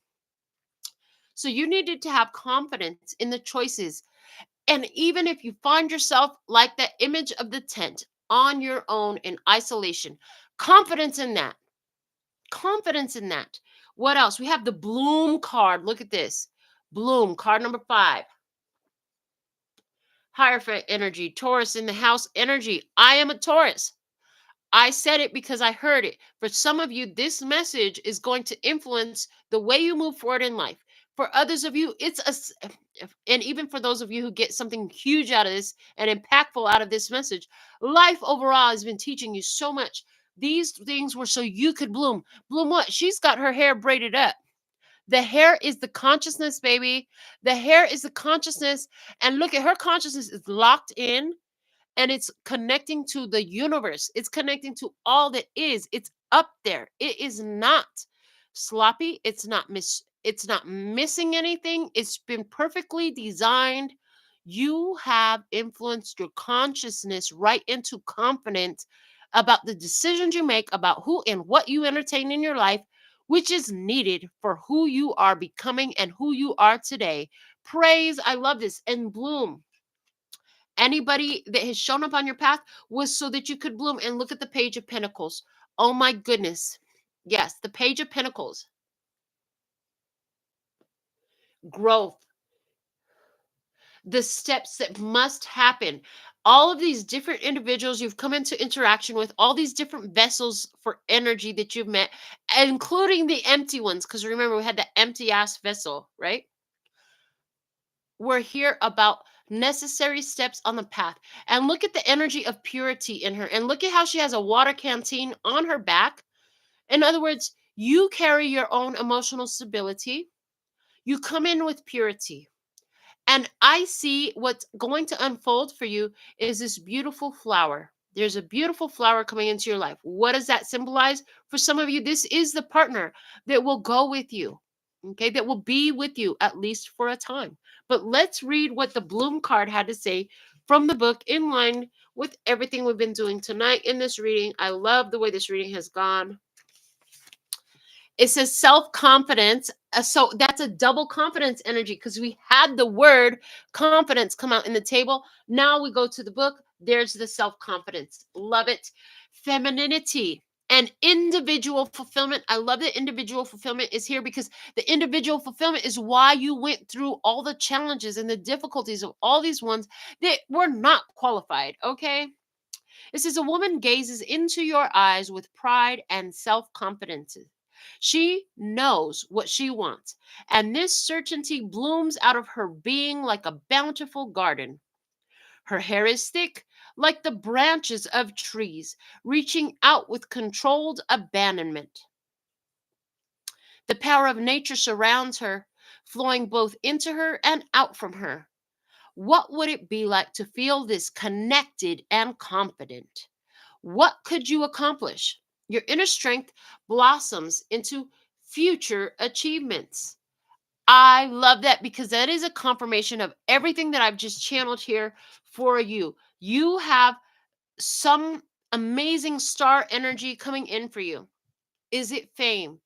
Speaker 1: So you needed to have confidence in the choices. And even if you find yourself like that image of the tent on your own in isolation, confidence in that. Confidence in that. What else? We have the Bloom card. Look at this. Bloom, card number 5. Hierophant energy, Taurus in the house energy. I am a Taurus. I said it because I heard it. For some of you, this message is going to influence the way you move forward in life. For others of you, and even for those of you who get something huge out of this and impactful out of this message, life overall has been teaching you so much. These things were so you could bloom. Bloom what? She's got her hair braided up. The hair is the consciousness, baby. The hair is the consciousness. And look at her consciousness is locked in. And it's connecting to the universe. It's connecting to all that is. It's up there. It is not sloppy. It's not missing anything. It's been perfectly designed. You have influenced your consciousness right into confidence about the decisions you make, about who and what you entertain in your life, which is needed for who you are becoming and who you are today. Praise, I love this, and bloom. Anybody that has shown up on your path was so that you could bloom. And look at the Page of Pentacles. Oh my goodness. Yes, the Page of Pentacles. Growth. The steps that must happen. All of these different individuals you've come into interaction with, all these different vessels for energy that you've met, including the empty ones. Because remember, we had the empty ass vessel, right? We're here about necessary steps on the path. And look at the energy of purity in her. And look at how she has a water canteen on her back. In other words, you carry your own emotional stability. You come in with purity. And I see what's going to unfold for you is this beautiful flower. There's a beautiful flower coming into your life. What does that symbolize? For some of you, this is the partner that will go with you, okay, that will be with you at least for a time. But let's read what the Bloom card had to say from the book in line with everything we've been doing tonight in this reading. I love the way this reading has gone. It says self-confidence. So that's a double confidence energy because we had the word confidence come out in the table. Now we go to the book. There's the self-confidence. Love it. Femininity and individual fulfillment. I love that individual fulfillment is here because the individual fulfillment is why you went through all the challenges and the difficulties of all these ones that were not qualified. Okay. It says a woman gazes into your eyes with pride and self-confidence. She knows what she wants, and this certainty blooms out of her being like a bountiful garden. Her hair is thick, like the branches of trees, reaching out with controlled abandonment. The power of nature surrounds her, flowing both into her and out from her. What would it be like to feel this connected and confident? What could you accomplish? Your inner strength blossoms into future achievements. I love that because that is a confirmation of everything that I've just channeled here for you. You have some amazing star energy coming in for you. Is it fame?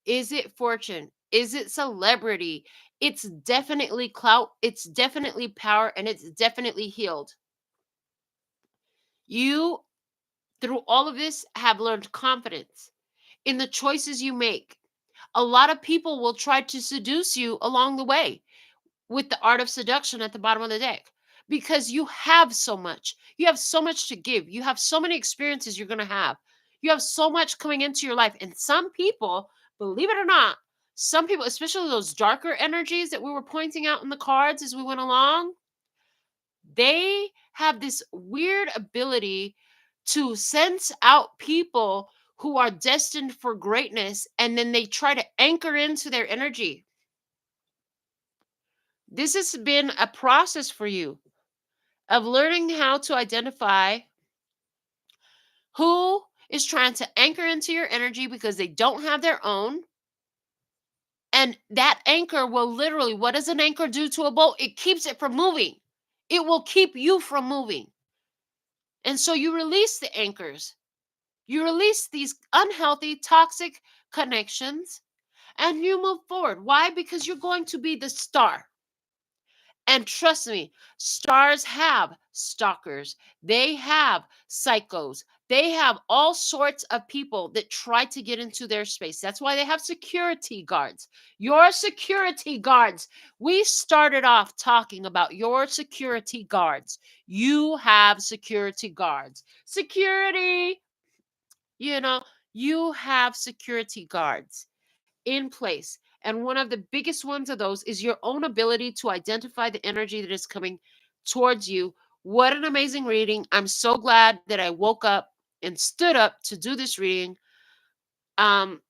Speaker 1: Is it fortune? Is it celebrity? It's definitely clout. It's definitely power, and it's definitely healed. You, through all of this, have learned confidence in the choices you make. A lot of people will try to seduce you along the way with the art of seduction at the bottom of the deck because you have so much. You have so much to give. You have so many experiences you're going to have. You have so much coming into your life. And some people, believe it or not, some people, especially those darker energies that we were pointing out in the cards as we went along, they have this weird ability to sense out people who are destined for greatness, and then they try to anchor into their energy. This has been a process for you of learning how to identify who is trying to anchor into your energy because they don't have their own. And that anchor will literally, what does an anchor do to a boat? It keeps it from moving. It will keep you from moving. And so you release the anchors. You release these unhealthy, toxic connections and you move forward. Why? Because you're going to be the star. And trust me, stars have stalkers. They have psychos. They have all sorts of people that try to get into their space. That's why they have security guards. Your security guards. We started off talking about your security guards. You have security guards. Security, you have security guards in place. And one of the biggest ones of those is your own ability to identify the energy that is coming towards you. What an amazing reading. I'm so glad that I woke up and stood up to do this reading. And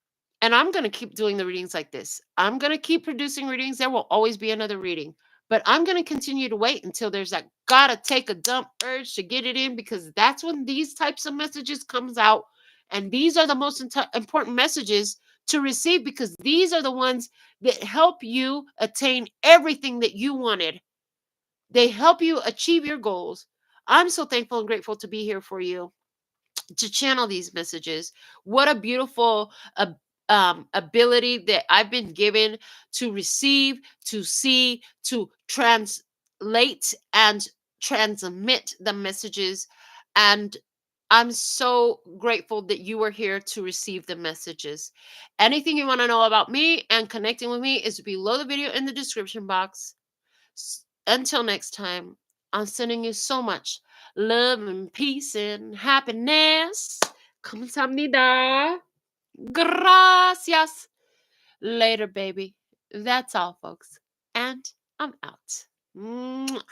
Speaker 1: I'm going to keep doing the readings like this. I'm going to keep producing readings. There will always be another reading. But I'm going to continue to wait until there's that gotta take a dump urge to get it in, because that's when these types of messages comes out. And these are the most important messages to receive, because these are the ones that help you attain everything that you wanted. They help you achieve your goals. I'm so thankful and grateful to be here for you, to channel these messages. What a beautiful ability that I've been given to receive, to see, to translate and transmit the messages. And I'm so grateful that you are here to receive the messages. Anything you want to know about me and connecting with me is below the video in the description box. Until next time, I'm sending you so much love and peace and happiness. 감사합니다. Gracias. Later, baby. That's all, folks. And I'm out. Mwah.